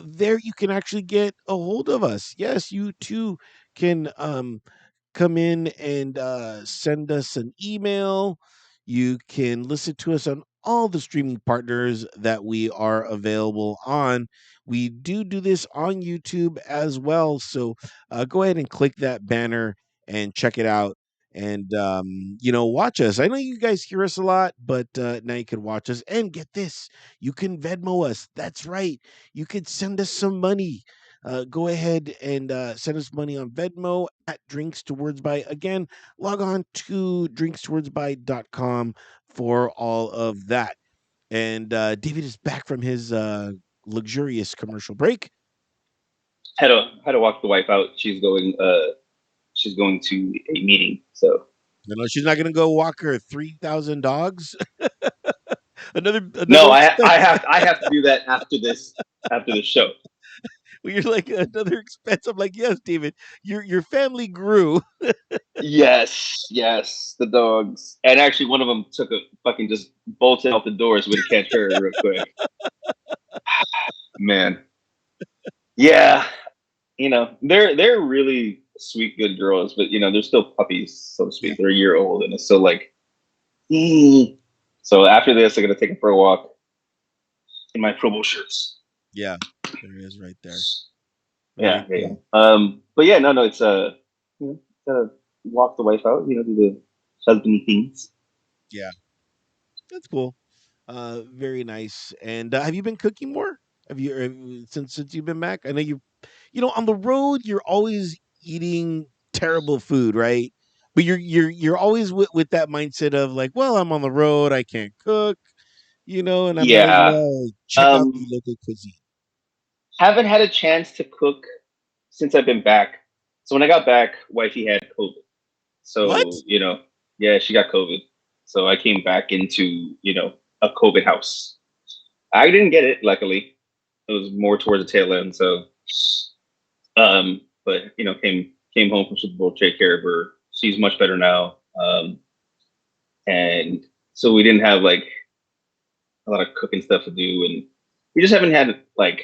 There you can actually get a hold of us. Yes, you too can come in and send us an email. You can listen to us on all the streaming partners that we are available on. We do this on YouTube as well. So go ahead and click that banner and check it out. And, watch us. I know you guys hear us a lot, but now you can watch us. And get this, you can Venmo us. That's right. You could send us some money. Go ahead and send us money on Venmo at Drinks Towards By. Again, log on to drinkstowardsby.com for all of that. And David is back from his luxurious commercial break. Had to walk the wife out. she's going to a meeting. So You know, she's not gonna go walk her 3,000 dogs. no, Another I have to do that after this show. well, you're like another expense. I'm like, yes, David, your family grew. Yes, yes, the dogs. And actually, one of them took a fucking just bolted out the door so we could catch her real quick. Man, yeah, they're really sweet, good girls, but they're still puppies, so to Yeah, speak. They're a year old, and it's still like. "Mm." So after this, I'm gonna take them for a walk in my Pro Bowl shirts. yeah, there it is, right there. Yeah, Very yeah, yeah. cool. But yeah, no, it's walk the wife out, do the husband things. Yeah, that's cool. Very nice. And have you been cooking more? Have you since you've been back? I know on the road you're always eating terrible food, right? But you're always with that mindset of like, well, I'm on the road, I can't cook, and I might as Yeah. well check out the Um, local cuisine. haven't had a chance to cook since I've been back. So when I got back, wifey had COVID. What? So, yeah, she got COVID. So I came back into, a COVID house. I didn't get it, luckily. It was more towards the tail end. So, but came home from Super Bowl, take care of her. She's much better now. And so we didn't have like a lot of cooking stuff to do, and we just haven't had like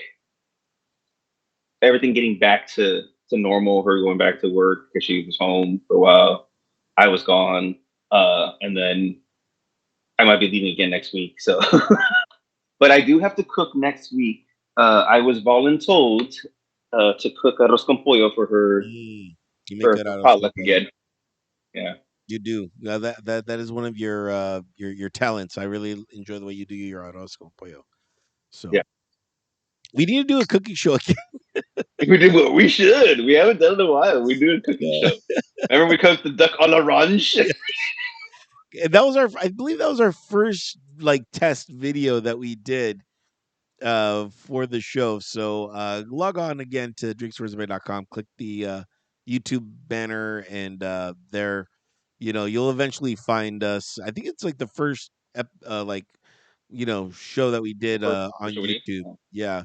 everything getting back to normal. Her going back to work because she was home for a while. I was gone, and then I might be leaving again next week. So, but I do have to cook next week. I was voluntold to cook arroz con pollo for her You make for good her out of potluck pollo. again. Yeah, You do. Yeah, that is one of your talents. I really enjoy the way you do your arroz con pollo. yeah. So we need to do a cooking show again. We did what we should. We haven't done it in a while. We do a cooking Yeah. show. Remember we cooked the duck à l'orange? Yeah. And that was I believe that was our first like test video that we did for the show. So log on again to drinksforsurvey.com, click the YouTube banner, and there, you'll eventually find us. I think it's like the first show that we did First on show we did. YouTube. Yeah.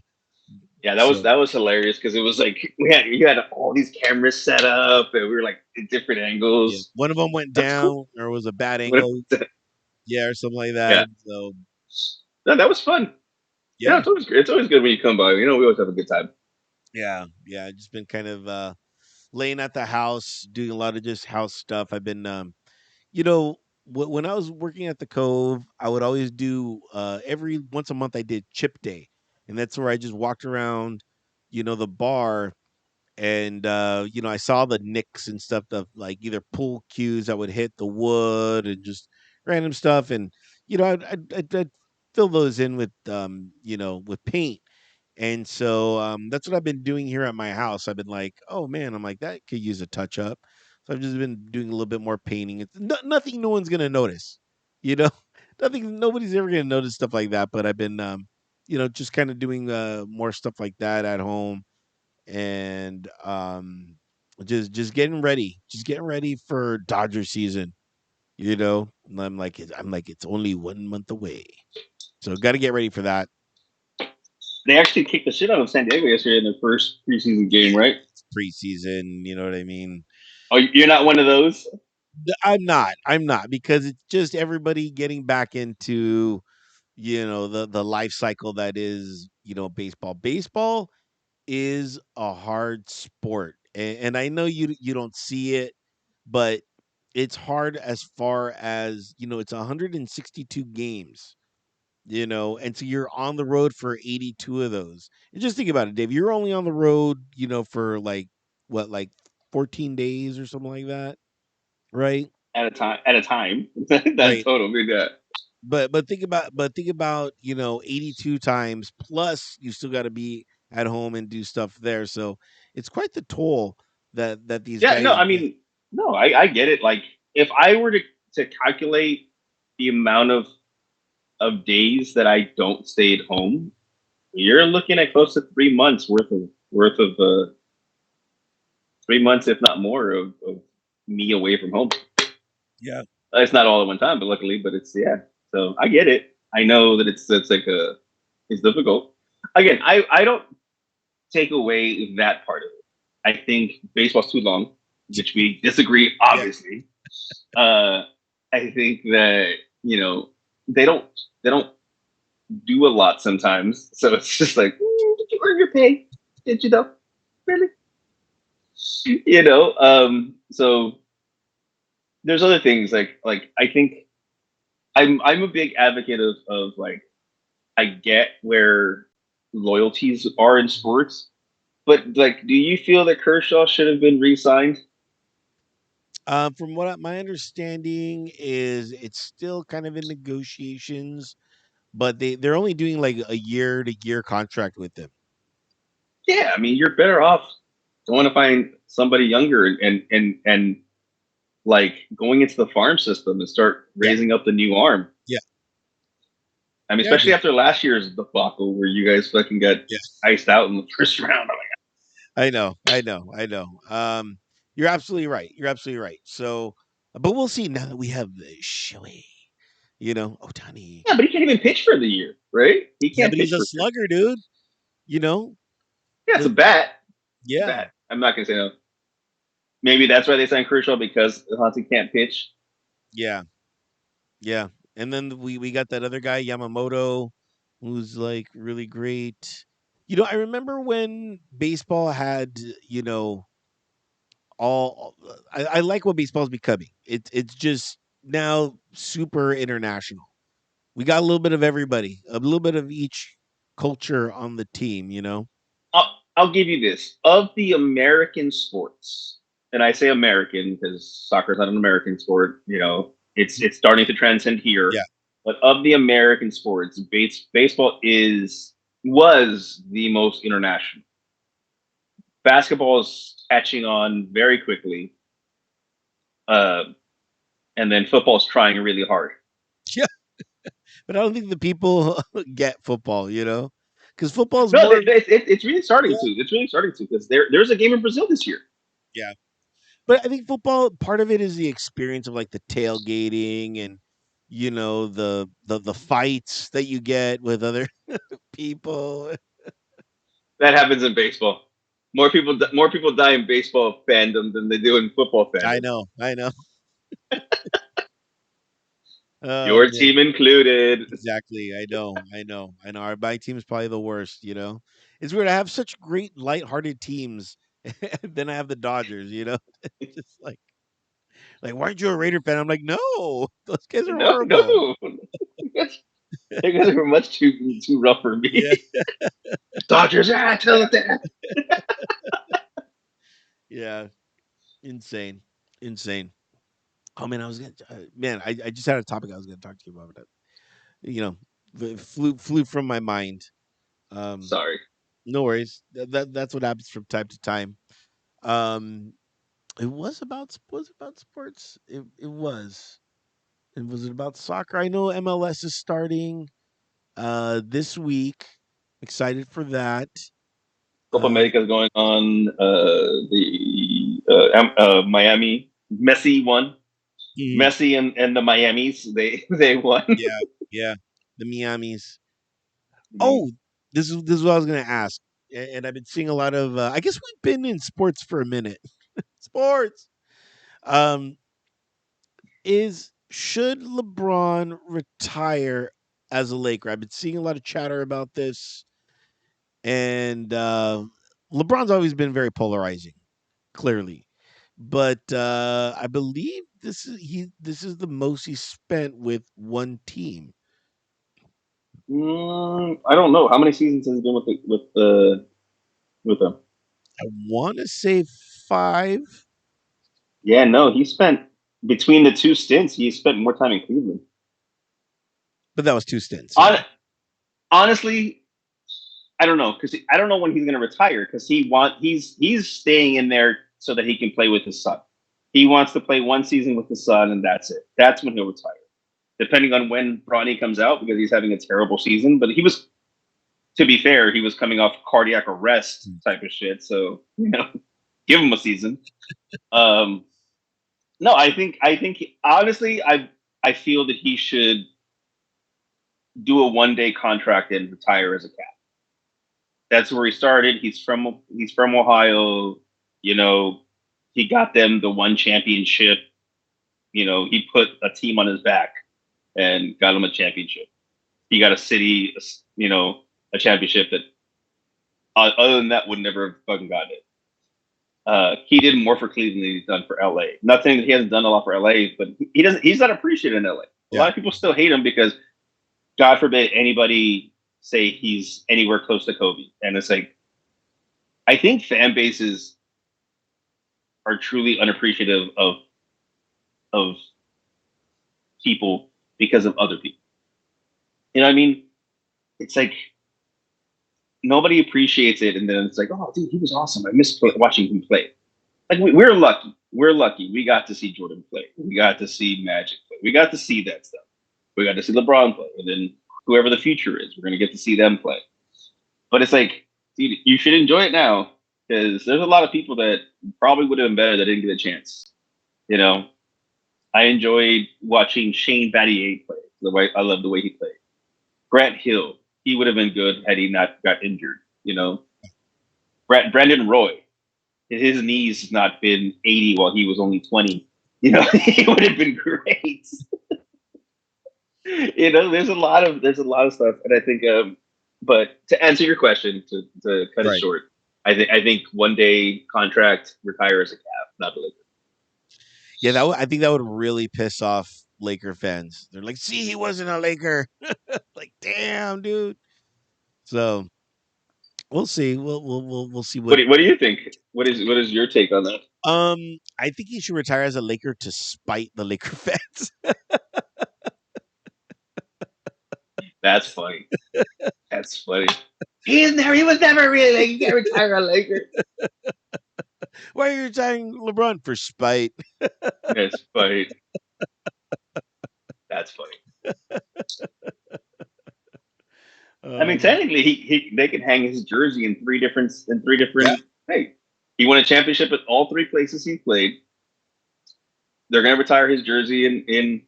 Yeah, So that was hilarious because it was like you had all these cameras set up and we were like at different yeah, angles. one of them went That's cool. down or was a bad angle. Yeah, or something like Yeah, that. So no, that was fun. yeah, It's always great. It's always good when you come by. We always have a good time. yeah. Just been kind of laying at the house, doing a lot of just house stuff. I've been You know, when I was working at the Cove, I would always do every once a month I did chip day. And that's where I just walked around, the bar and I saw the nicks and stuff of like either pool cues that would hit the wood and just random stuff and I'd fill those in with with paint. And so that's what I've been doing here at my house. I've been like, oh man, I'm like that could use a touch up. So I've just been doing a little bit more painting. It's nothing no one's gonna notice, you know. Nothing nobody's ever gonna notice stuff like that. But I've been just kind of doing more stuff like that at home and just getting ready for Dodger season. And I'm like it's only 1 month away, so got to get ready for that. They actually kicked the shit out of San Diego yesterday in their first preseason game, right? It's preseason, you know what I mean? Oh, you're not one of those? I'm not because it's just everybody getting back into the life cycle that is baseball. Baseball is a hard sport, and I know you don't see it, but it's hard as far as it's 162 games, and so you're on the road for 82 of those. And just think about it, Dave. You're only on the road, for like what, like 14 days or something like that, right? At a time. That Right. total. Yeah. But think about 82 times plus you still got to be at home and do stuff there. So it's quite the toll that these Yeah, no, guys I get. mean, no, I get it. Like if I were to calculate the amount of days that I don't stay at home, you're looking at close to 3 months worth of 3 months, if not more, of me away from home. Yeah. It's not all at one time, but luckily, but it's yeah. So I get it. I know that it's like it's difficult. Again, I don't take away that part of it. I think baseball's too long, which we disagree, Yeah. obviously. Uh, I think that they don't they don't do a lot sometimes, so it's just like, did you earn your pay? Did you though? Really? So there's other things like I think I'm a big advocate of like I get where loyalties are in sports, but like, do you feel that Kershaw should have been re-signed? From what my understanding is, it's still kind of in negotiations, but they're only doing like a year to year contract with them. Yeah, I mean, you're better off going to find somebody younger and like going into the farm system and start Yeah. raising up the new arm. Yeah. I mean, Yeah, I especially agree. after last year's debacle where you guys fucking got Yeah. iced out in the first round. I'm I know. I know. I know. You're absolutely right. You're absolutely right. So, but we'll see now that we have the Shohei, Otani. yeah, but he can't even pitch for the year, right? He Yeah, can't but he's pitch a for sure. slugger, dude. You know, Yeah, it's a the bat. It's a yeah, bat. I'm not gonna say no. Maybe that's why they signed Kershaw because Hansi can't pitch. yeah, yeah. And then we got that other guy Yamamoto, who's like really great. I remember when baseball had all. I like what baseball's becoming. It's just now super international. We got a little bit of everybody, a little bit of each culture on the team. I'll give you this: of the American sports, and I say American because soccer is not an American sport. It's starting to transcend Yeah. here. But of the American sports, baseball was the most international. Basketball is catching on very quickly, uh, and then football is trying really hard. Yeah. But I don't think the people get football, because football's No, more of it's really starting yeah, to. It's really starting to because there's a game in Brazil this year. yeah. But I think football, part of it is the experience of like the tailgating and the fights that you get with other people. That happens in baseball. More people die in baseball fandom than they do in football I fandom. know, I know. Oh Your man, team included. exactly. I know. My team is probably the worst. It's weird. I have such great lighthearted teams, and then I have the Dodgers. Just like, why aren't you a Raider fan? I'm like, no, those guys are No, horrible. no. You guys are much too rough for Yeah, me. Dodgers, tell it that. yeah, insane, insane. Oh man, I just had a topic I was gonna talk to you about that. Flew from my mind. Um, Sorry. no worries. That's what happens from time to time. Um, it was about sports. It was about soccer. I know MLS is starting this week. Excited for that. Copa Uh, America is going on. The Miami Messi won. mhm, Messi and the Miamis they won. yeah, yeah, the Miamis. Mhm. Oh, this is what I was gonna ask, and I've been seeing a lot of. I guess we've been in sports for a minute. Sports. Um, is should LeBron retire as a Laker? I've been seeing a lot of chatter about this, and LeBron's always been very polarizing, clearly, but I believe this is the most he spent with one team. I don't know how many seasons has he been with them. I want to say 5. Yeah, no, he spent between the two stints. He spent more time in Cleveland. But that was 2 stints, Hon- yeah. Honestly, I don't know because I don't know when he's going to retire because he's staying in there so that he can play with his son. He wants to play one season with his son and that's it. That's when he'll retire. Depending on when Bronny comes out because he's having a terrible season. But to be fair, he was coming off cardiac arrest Mm. type of shit. So give him a season. Um, no, I think honestly, I feel that he should do a 1 day contract and retire as a Cap. That's where he started. He's from Ohio. You know, he got them the one championship. You know, he put a team on his back and got him a championship. He got a city, you know, a championship that other than that would never have fucking gotten it. He did more for Cleveland than he's done for LA. Nothing that he hasn't done a lot for LA, but he doesn't. He's not appreciated in LA. A Yeah. lot of people still hate him because, God forbid, anybody say he's anywhere close to Kobe, and it's like, I think fan bases are truly unappreciative of people because of other people. You know what I mean? It's like nobody appreciates it, and then it's like, oh, dude, he was awesome. I miss watching him play. Like we're lucky. We're lucky. We got to see Jordan play. We got to see Magic play. We got to see that stuff. We got to see LeBron play, and then whoever the future is, we're gonna get to see them play. But it's like, dude, you should enjoy it now because there's a lot of people that probably would have been better that didn't get a chance. You know, I enjoyed watching Shane Battier play. I love the way he played. Grant Hill, he would have been good had he not got injured. You know, Brandon Roy, his knees not been 80 while he was only 20. You know, he would have been great. You know, there's a lot of stuff, and I think, but to answer your question, to cut it Right. short, I think 1 day contract, retire as a Cap, not the Lakers. Yeah, I think that would really piss off Laker fans. They're like, "See, he wasn't a Laker." Like, damn, dude. So we'll see. We'll see What do you think? What is your take on that? I think he should retire as a Laker to spite the Laker fans. That's funny. That's funny. He was never really like, you can't retire a Laker. Why are you retiring LeBron for spite? That's funny. That's funny. I mean, Um, technically, they can hang his jersey in three different yeah, Hey, he won a championship at all three places he played. They're gonna retire his jersey in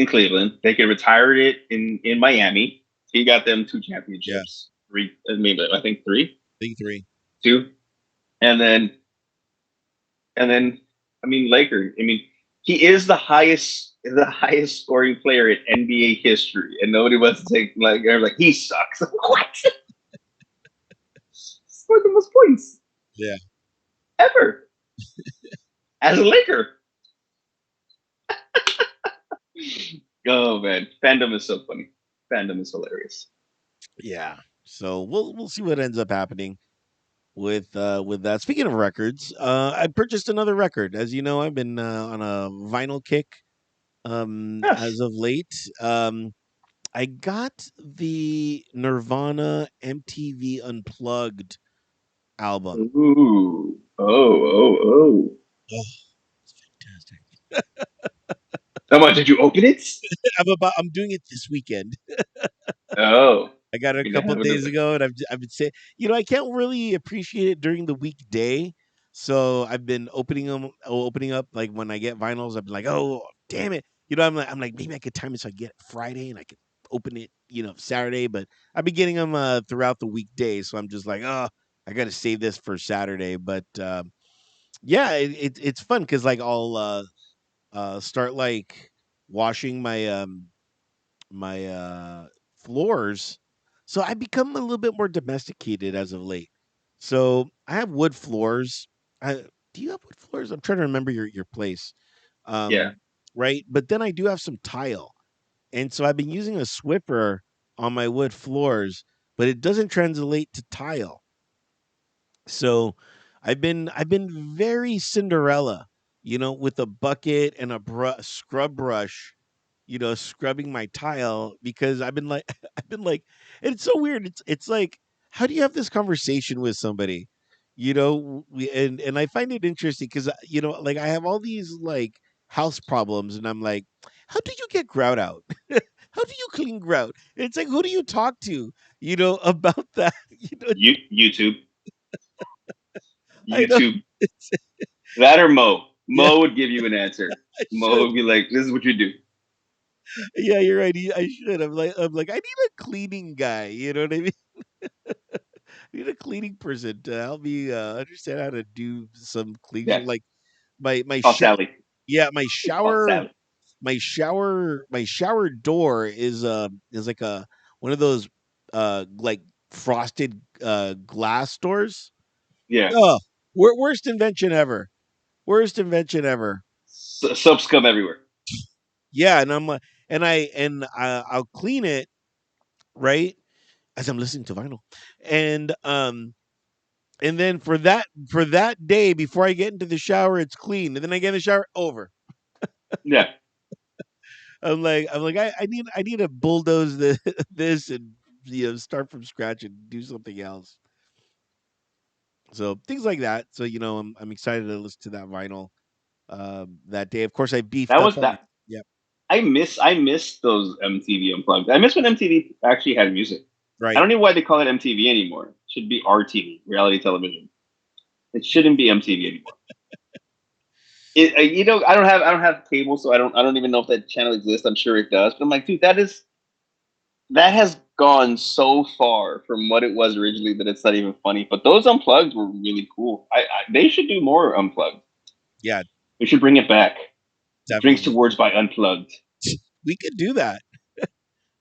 Cleveland. They can retire it in Miami. He got them two yeah, championships. Three, I think three, big three. two, and then I mean Laker. I mean, he is the highest scoring player in NBA history, and nobody wants to take they're like he sucks. What? Scored the most points Yeah, ever as a Laker. Oh man, fandom is so funny. Fandom is hilarious. yeah. So we'll see what ends up happening with that. Speaking of records, I purchased another record. As you know, I've been on a vinyl kick as Yes. of late. I got the Nirvana MTV Unplugged album. Ooh. Oh. Oh, it's fantastic. Come on, did you open it? I'm doing it this weekend. Oh, I got it a you're gonna couple have days another. ago, and I've been saying, I can't really appreciate it during the weekday. So I've been opening up like when I get vinyls. I've been like, oh damn it, I'm like maybe I could time it so I get it Friday and I could open it, Saturday. But I've been getting them throughout the weekday, so I'm just like, oh, I got to save this for Saturday. But yeah, it's fun because like I'll start like washing my floors. So I become a little bit more domesticated as of late. So I have wood floors. Do you have wood floors? I'm trying to remember your place. Yeah. Um, right, but then I do have some tile, and so I've been using a Swiffer on my wood floors, but it doesn't translate to tile. So I've been very Cinderella, with a bucket and a scrub brush, scrubbing my tile because I've been like I've been like and it's so weird. It's like how do you have this conversation with somebody? And I find it interesting cuz like I have all these like house problems and I'm like how do you get grout out? How do you clean grout? It's like who do you talk to, about that? YouTube. I know YouTube. That or Mo. Yeah, Mo would give you an answer. I Mo should. would be like, "This is what you do." Yeah, you're right. I should. I'm like, I need a cleaning guy. You know what I mean? I need a cleaning person to help me understand how to do some Yeah, cleaning. Like my call shower. Sally. Yeah, Call Sally. my shower door is like a one of those like frosted glass doors. Yeah, Oh, worst invention ever. Worst invention ever. soap scum everywhere. Yeah, and I'm like, I'll clean it right as I'm listening to vinyl, and then for that day before I get into the shower, it's clean, and then I get in the shower over. Yeah, I need to bulldoze this and start from scratch and do something else. So things like that. So I'm excited to listen to that vinyl that day. Of course, I beefed that up was on. that. Yep, I miss those MTV Unplugged. I miss when MTV actually had music. I right. don't know why they call it MTV anymore. It should be RTV, reality television. It shouldn't be MTV anymore. I don't have cable, so I don't even know if that channel exists. I'm sure it does, but I'm like, dude, that has gone so far from what it was originally that it's not even funny. But those unplugged were really cool. They should do more unplugged. Yeah, We should bring it back. Drinks definitely. towards by unplugged. We could do that.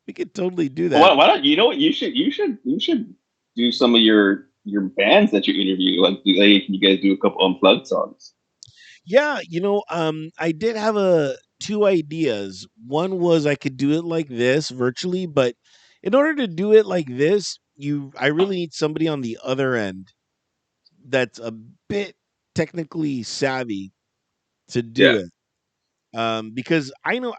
We could totally do Well, that. why don't you know what you should do some of your bands that you interview, like can you guys do a couple unplugged songs? Yeah, I did have a two ideas. One was I could do it like this virtually, but in order to do it like this, I really need somebody on the other end that's a bit technically savvy to do Yeah, it. Because I know,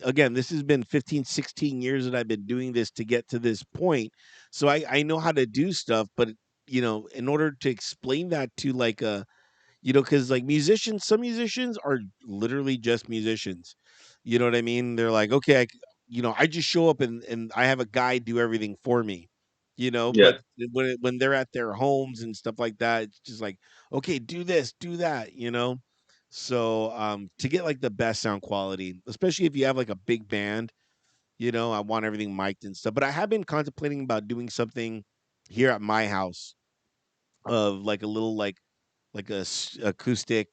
again, this has been 15, 16 years that I've been doing this to get to this point. So I know how to do stuff, but in order to explain that to like because like some musicians are literally just musicians. You know what I mean? They're like, okay, I just show up and I have a guy do everything for me. yeah. But when they're at their homes and stuff like that, it's just like, okay, do this, do that. So to get like the best sound quality, especially if you have like a big band, I want everything mic'd and stuff. But I have been contemplating about doing something here at my house of like a little like acoustic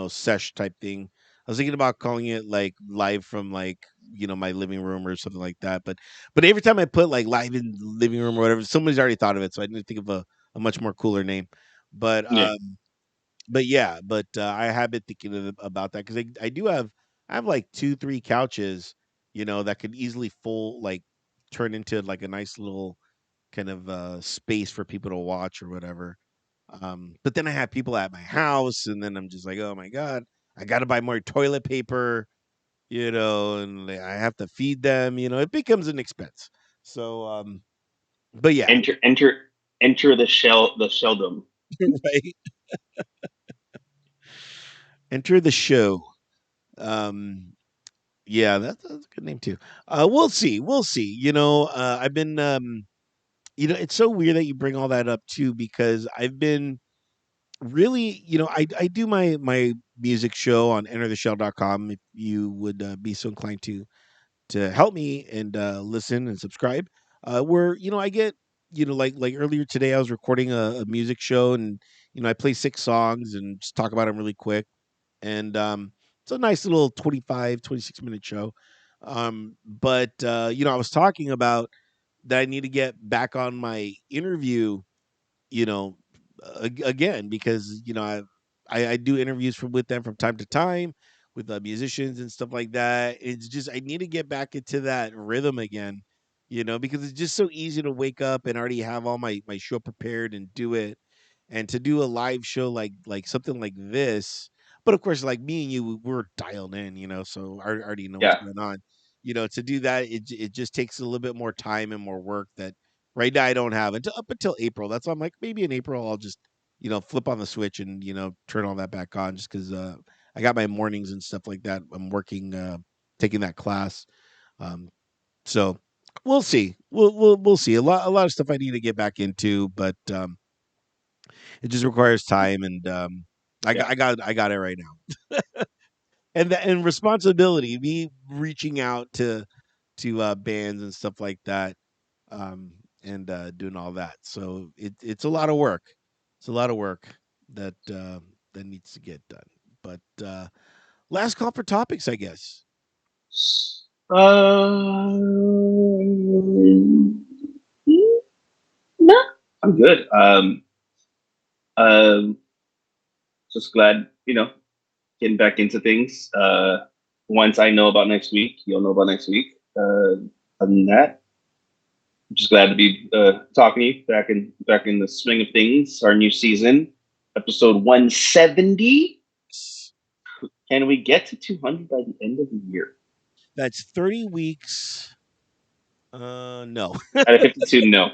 sesh type thing. I was thinking about calling it like live from like my living room or something like that. But every time I put like live in the living room or whatever, somebody's already thought of it, so I need to think of a much more cooler name. But Yeah. yeah, I have been thinking about that because I have like 2 3 couches, that could easily full like turn into like a nice little kind of space for people to watch or whatever. But then I have people at my house, and then I'm just like, oh my god, I got to buy more toilet paper, and like, I have to feed them. It becomes an expense. So, but yeah, Enter the sheldom. right. Enter the show. Um, yeah, that's a good name too. We'll see, we'll see. I've been, it's so weird that you bring all that up too because I've been really, I do my music show on entertheshell.com if you would be so inclined to help me and listen and subscribe. Where I get like earlier today I was recording a music show and I play 6 songs and just talk about them really quick and it's a nice little 25 26 minute show. But I was talking about that I need to get back on my interview you know, again because I do interviews with them from time to time with musicians and stuff like that. It's just I need to get back into that rhythm again, because it's just so easy to wake up and already have all my show prepared and do it, and to do a live show like something like this. But of course, like me and you, we're dialed in, so I already know what's Yeah, going on. To do that, it just takes a little bit more time and more work that right now, I don't have until up until April. That's why I'm like, maybe in April I'll just, flip on the switch and turn all that back on, just because I got my mornings and stuff like that. I'm working, taking that class, um, so we'll see. We'll see. A lot of stuff I need to get back into, but It just requires time, and Yeah. I got it right now. And responsibility, me reaching out to bands and stuff like that, um, and doing all that. So it's a lot of work. It's a lot of work that that needs to get done. But last call for topics, I guess. Um, no, I'm good. Um, just glad, getting back into things. Once I know about next week, you'll know about next week. Other than that, I'm just glad to be talking to you back in the swing of things. Our new season, episode 170. Can we get to 200 by the end of the year? That's 30 weeks. No. Out of 52, no,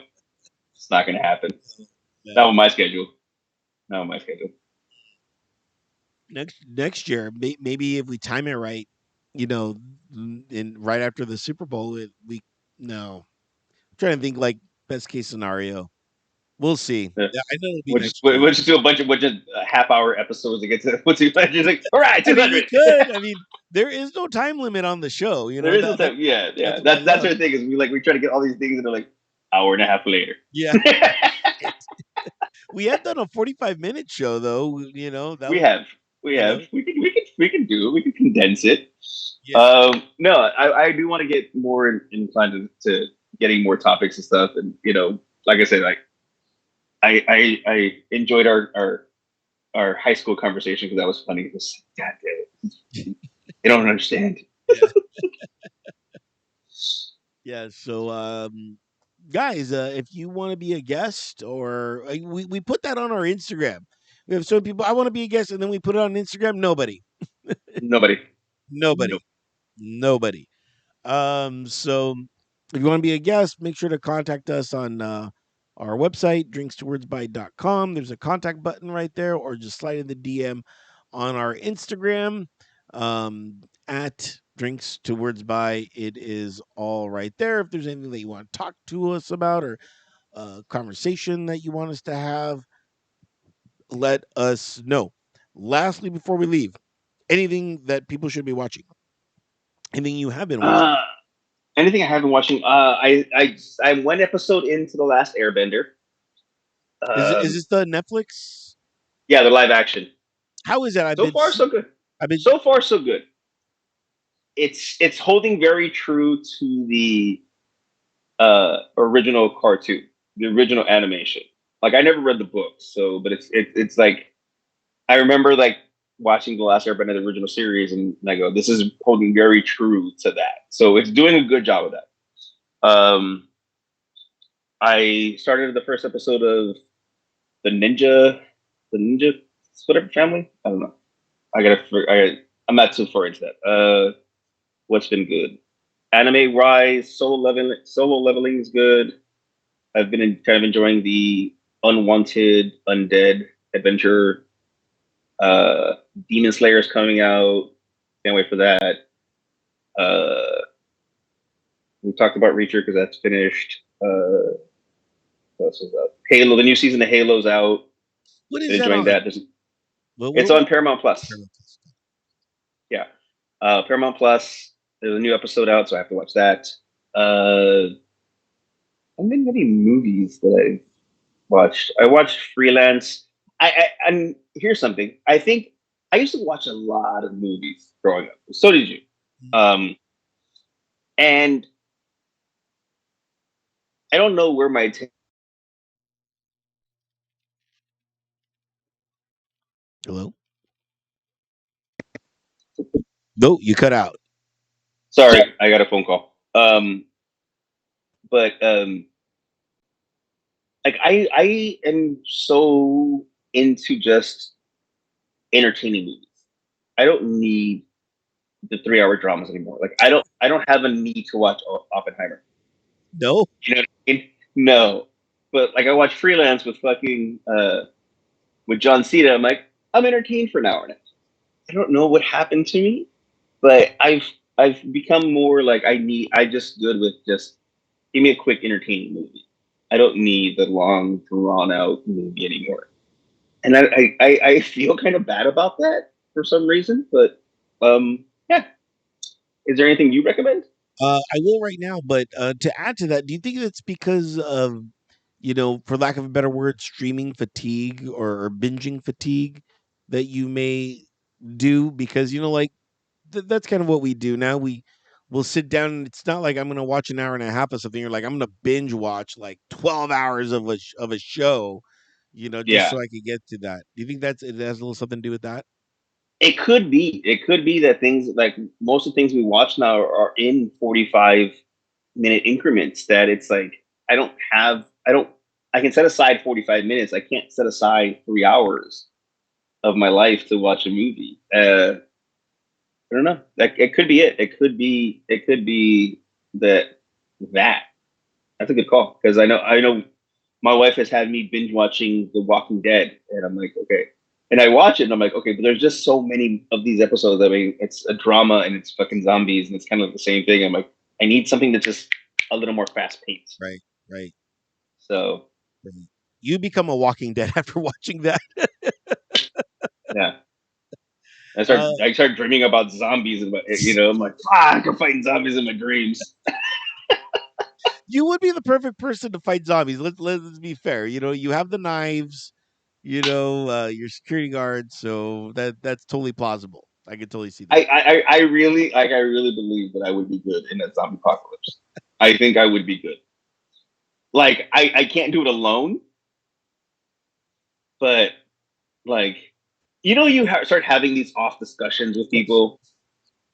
it's not going to happen. Not No. with my schedule. Not with my schedule. Next year, maybe if we time it right, you know, in right after the Super Bowl, we no. I'm trying to think like best case scenario. We'll see. Yeah. Yeah, I know it'll be We'll just next year. we'll just do a bunch of half hour episodes to get to what's just like all right, I mean, we 200. could. I mean, there is no time limit on the show. You There know is no time. Yeah, yeah. that's what I That's love. our thing is we try to get all these things and they're like hour and a half later. Yeah, we have done a 45-minute show though. You know that we was have you know we can do it. We can condense it. yeah. No, I do want to get more inclined to getting more topics and stuff, and like I said, like I enjoyed our high school conversation because that was funny. It was, God damn it, they don't understand. Yeah. Yeah. So, guys, if you want to be a guest, or we put that on our Instagram. We have some people. I want to be a guest, and then we put it on Instagram. Nobody, Nobody. Nope. nobody, nobody. So if you want to be a guest, make sure to contact us on our website, drinkstowardsby.com. There's a contact button right there, or just slide in the DM on our Instagram at drinks to words by. It is all right there. If there's anything that you want to talk to us about, or a conversation that you want us to have, let us know. Lastly, before we leave, anything that people should be watching, anything you have been watching. Uh, anything I have been watching? I'm one episode into the last Airbender. Is Um, this the Netflix? yeah, the live action. How is that? So far, so good. I've been So far, so good. It's holding very true to the original cartoon, the original animation. Like I never read the book, but it's like I remember like watching the last Airbender, the original series, and I go, this is holding very true to that. So it's doing a good job of that. I started the first episode of the Ninja whatever family. I don't know. I'm not too far into that. What's been good? Anime Rise, Solo Leveling is good. I've been kind of enjoying the Unwanted Undead adventure. Demon Slayer is coming out. Can't wait for that. Uh, we talked about Reacher because that's finished. What else is out? Halo, the new season of Halo's out. What Been is that enjoying on? that. It's on Paramount Plus. Yeah, Paramount Plus. There's a new episode out, so I have to watch that. How many movies that I watched? I watched Freelance. And here's something. I think I used to watch a lot of movies growing up. So did you. Um, and I don't know where my Hello? No, you cut out. sorry, I got a phone call. But like I am so into just entertaining movies. I don't need the 3 hour dramas anymore. Like I don't have a need to watch Oppenheimer. No? You know what I mean? No. But like I watch Freelance with John Cena. I'm like, I'm entertained for an hour now. I don't know what happened to me, but I've become more like I just good with just give me a quick entertaining movie. I don't need the long drawn out movie anymore. and I feel kind of bad about that for some reason. But yeah, is there anything you recommend? I will right now, but to add to that, do you think it's because of, for lack of a better word, streaming fatigue or binging fatigue that you may do? Because like that's kind of what we do now. We'll sit down, and it's not like I'm going to watch an hour and a half of something. You're like I'm going to binge watch like 12 hours of a show, just Yeah, so I can get to that. Do you think it has a little something to do with that? it could be. It could be that things like most of the things we watch now are in 45-minute increments. That it's like I don't I can set aside 45 minutes. I can't set aside 3 hours of my life to watch a movie. I don't know. That it could be it. It could be that. That's a good call because I know my wife has had me binge watching The Walking Dead, and I'm like, okay. And I watch it, and I'm like, okay, but there's just so many of these episodes. I mean, it's a drama, and it's fucking zombies, and it's kind of the same thing. I'm like, I need something that's just a little more fast paced. Right, right, So right. You become a Walking Dead after watching that. yeah, Uh, I start dreaming about zombies, and I'm like, fuck, I'm fighting zombies in my dreams. you would be the perfect person to fight zombies. Let's be fair. You have the knives. Your security guard. So that's totally plausible. I can totally see that. I really believe that I would be good in a zombie apocalypse. I think I would be good. Like I can't do it alone, but like start having these off discussions with people.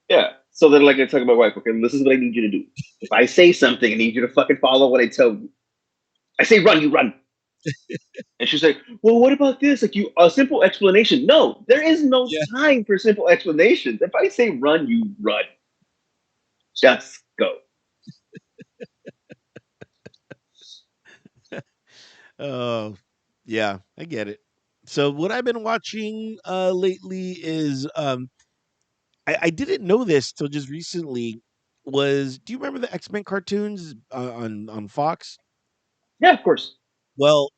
Yeah. So then like I talk to my wife, okay, this is what I need you to do. If I say something, I need you to fucking follow what I tell you. I say run, you run. And she's like, well, what about this? Like a simple explanation. No, there is no Yeah. time for simple explanations. If I say run, you run. Just go. Oh, yeah, I get it. So what I've been watching lately is I didn't know this till just recently. Do you remember the X-Men cartoons on Fox? Yeah, of course. Well,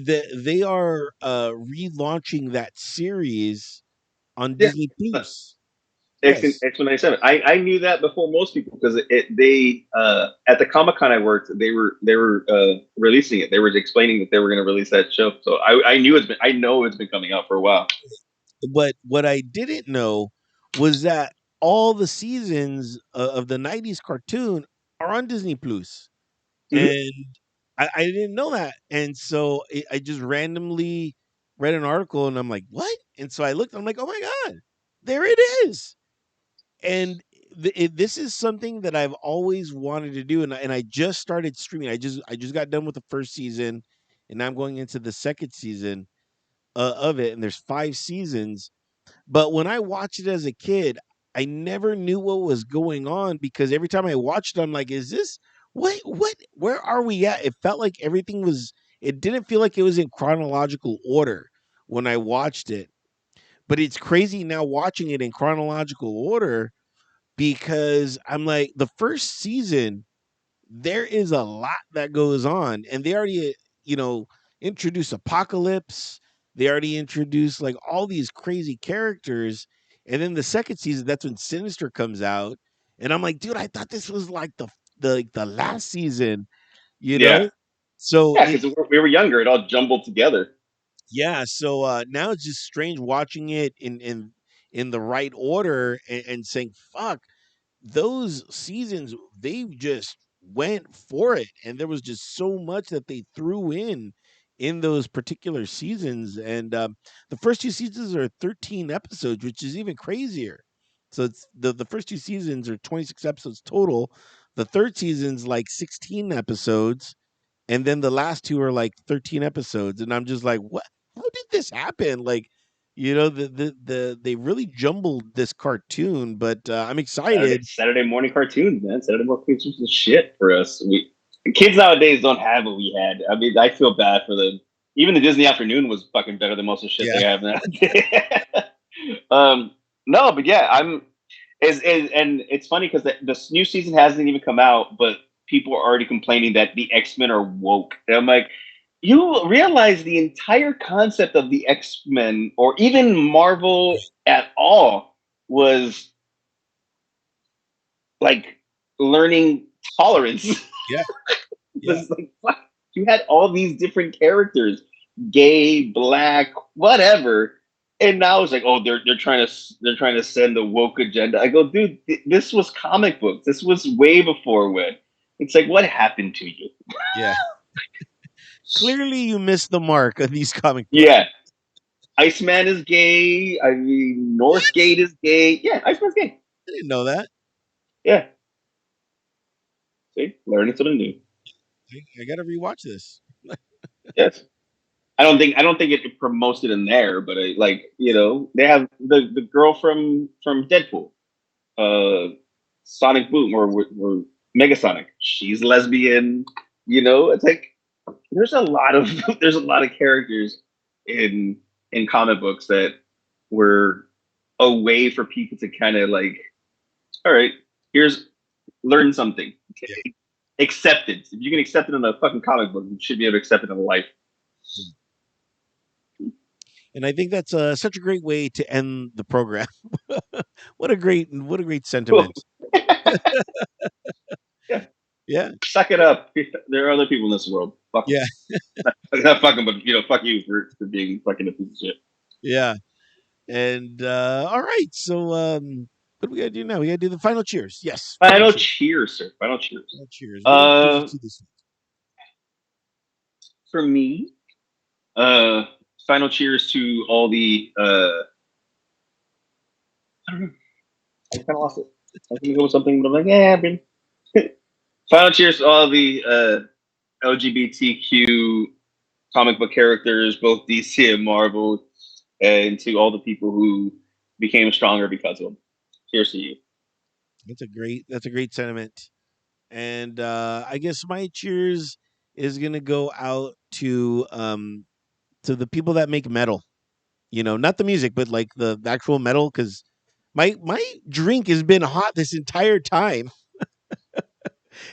they are relaunching that series on Yeah. Disney Uh, Plus. X Yes. X 97. I knew that before most people because they at the Comic Con I worked they were releasing it. They were explaining that they were going to release that show. So I know it's been coming out for a while. But what I didn't know was that all the seasons of the 90s cartoon are on Disney Plus. Hmm. And I didn't know that. And so I just randomly read an article and I'm like, what? And so I looked, I'm like, oh my God, there it is. And this is something that I've always wanted to do. And I just started streaming. I just got done with the first season and now I'm going into the second season of it. And there's 5 seasons, but when I watched it as a kid, I never knew what was going on because every time I watched it, I'm like, is this where are we at? It felt like it didn't feel like it was in chronological order when I watched it. But it's crazy now watching it in chronological order because I'm like, the first season there is a lot that goes on, and they already you know introduce Apocalypse. They already introduced like all these crazy characters, and then the second season, that's when Sinister comes out, and I'm like, dude, I thought this was like the last season, you Yeah, know so yeah, it because we were younger. It all jumbled together. yeah, so now it's just strange watching it in the right order, and saying, fuck, those seasons, they just went for it, and there was just so much that they threw in those particular seasons. And the first 2 seasons are 13 episodes, which is even crazier. So it's the first 2 seasons are 26 episodes total. The third season's like 16 episodes, and then the last two are like 13 episodes, and I'm just like, what, how did this happen? Like, they really jumbled this cartoon, but I'm excited. Saturday morning cartoons, man. Saturday morning cartoons is shit for us. Kids nowadays don't have what we had. I mean, I feel bad for them. Even the Disney afternoon was fucking better than most of the shit Yeah. they have now. No, but yeah, and it's funny because the new season hasn't even come out, but people are already complaining that the X-Men are woke. And I'm like, you realize the entire concept of the X-Men or even Marvel at all was like learning tolerance. Yeah, yeah, Was like, what? You had all these different characters, gay, black, whatever, and now it's like, oh, they're trying to send the woke agenda. I go, dude, this was comic books. This was way before when. It's like, what happened to you? yeah. Clearly, you missed the mark of these comic books. Yeah, Iceman is gay. I mean, Northgate is gay. Yeah, Iceman's gay. I didn't know that. Yeah, see, learning something new. I got to rewatch this. Yes. I don't think it promotes it in there, but they have the girl from Deadpool, Sonic Boom or Megasonic. She's lesbian. It's like there's a lot of there's a lot of characters in comic books that were a way for people to kind of like, all right, here's learn something. Yeah. Acceptance. If you can accept it in a fucking comic book, you should be able to accept it in life. And I think that's such a great way to end the program. What a great Cool. sentiment. Yeah. Yeah, Suck it up. There are other people in this world. Fuck yeah, them. Not fuck them, but fuck you for being fucking a piece of shit. yeah. And all right, so what do we gotta do now? We gotta do the final cheers. Yes, final Final cheers. cheers, sir. Final cheers. Final cheers. What did you Uh, see this week? for me, uh, final cheers to all the. I don't know. I kind of lost it. I was gonna go with something, but I'm like, yeah, I've been. Final cheers to all the LGBTQ comic book characters, both DC and Marvel, and to all the people who became stronger because of them. Cheers to you. That's a great sentiment. And I guess my cheers is gonna go out to the people that make metal. Not the music, but like the actual metal, because my drink has been hot this entire time,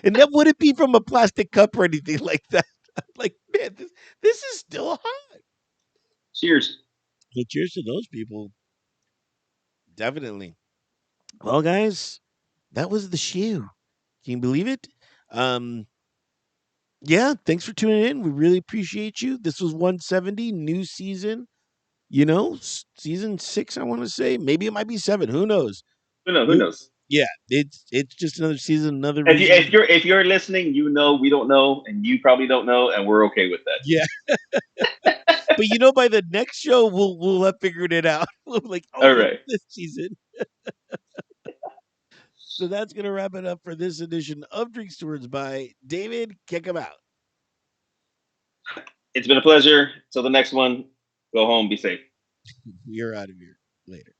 and that wouldn't be from a plastic cup or anything like that. I'm like, man, this is still hot. Cheers. But cheers to those people, definitely. Well, guys, that was the shoe. Can you believe it? Um, yeah, thanks for tuning in. We really appreciate you. This was 170, new season. Season 6. I want to say maybe it might be 7. Who knows? Who knows? Who knows? Yeah, it's just another season, another If you reason. if you're listening, we don't know, and you probably don't know, and we're okay with that. Yeah, but by the next show, we'll have figured it out. We'll be like, All oh, it's right. this season. So that's gonna wrap it up for this edition of Drink Stewards by David. Kick 'em out. It's been a pleasure. Till the next one. Go home. Be safe. You're out of here later.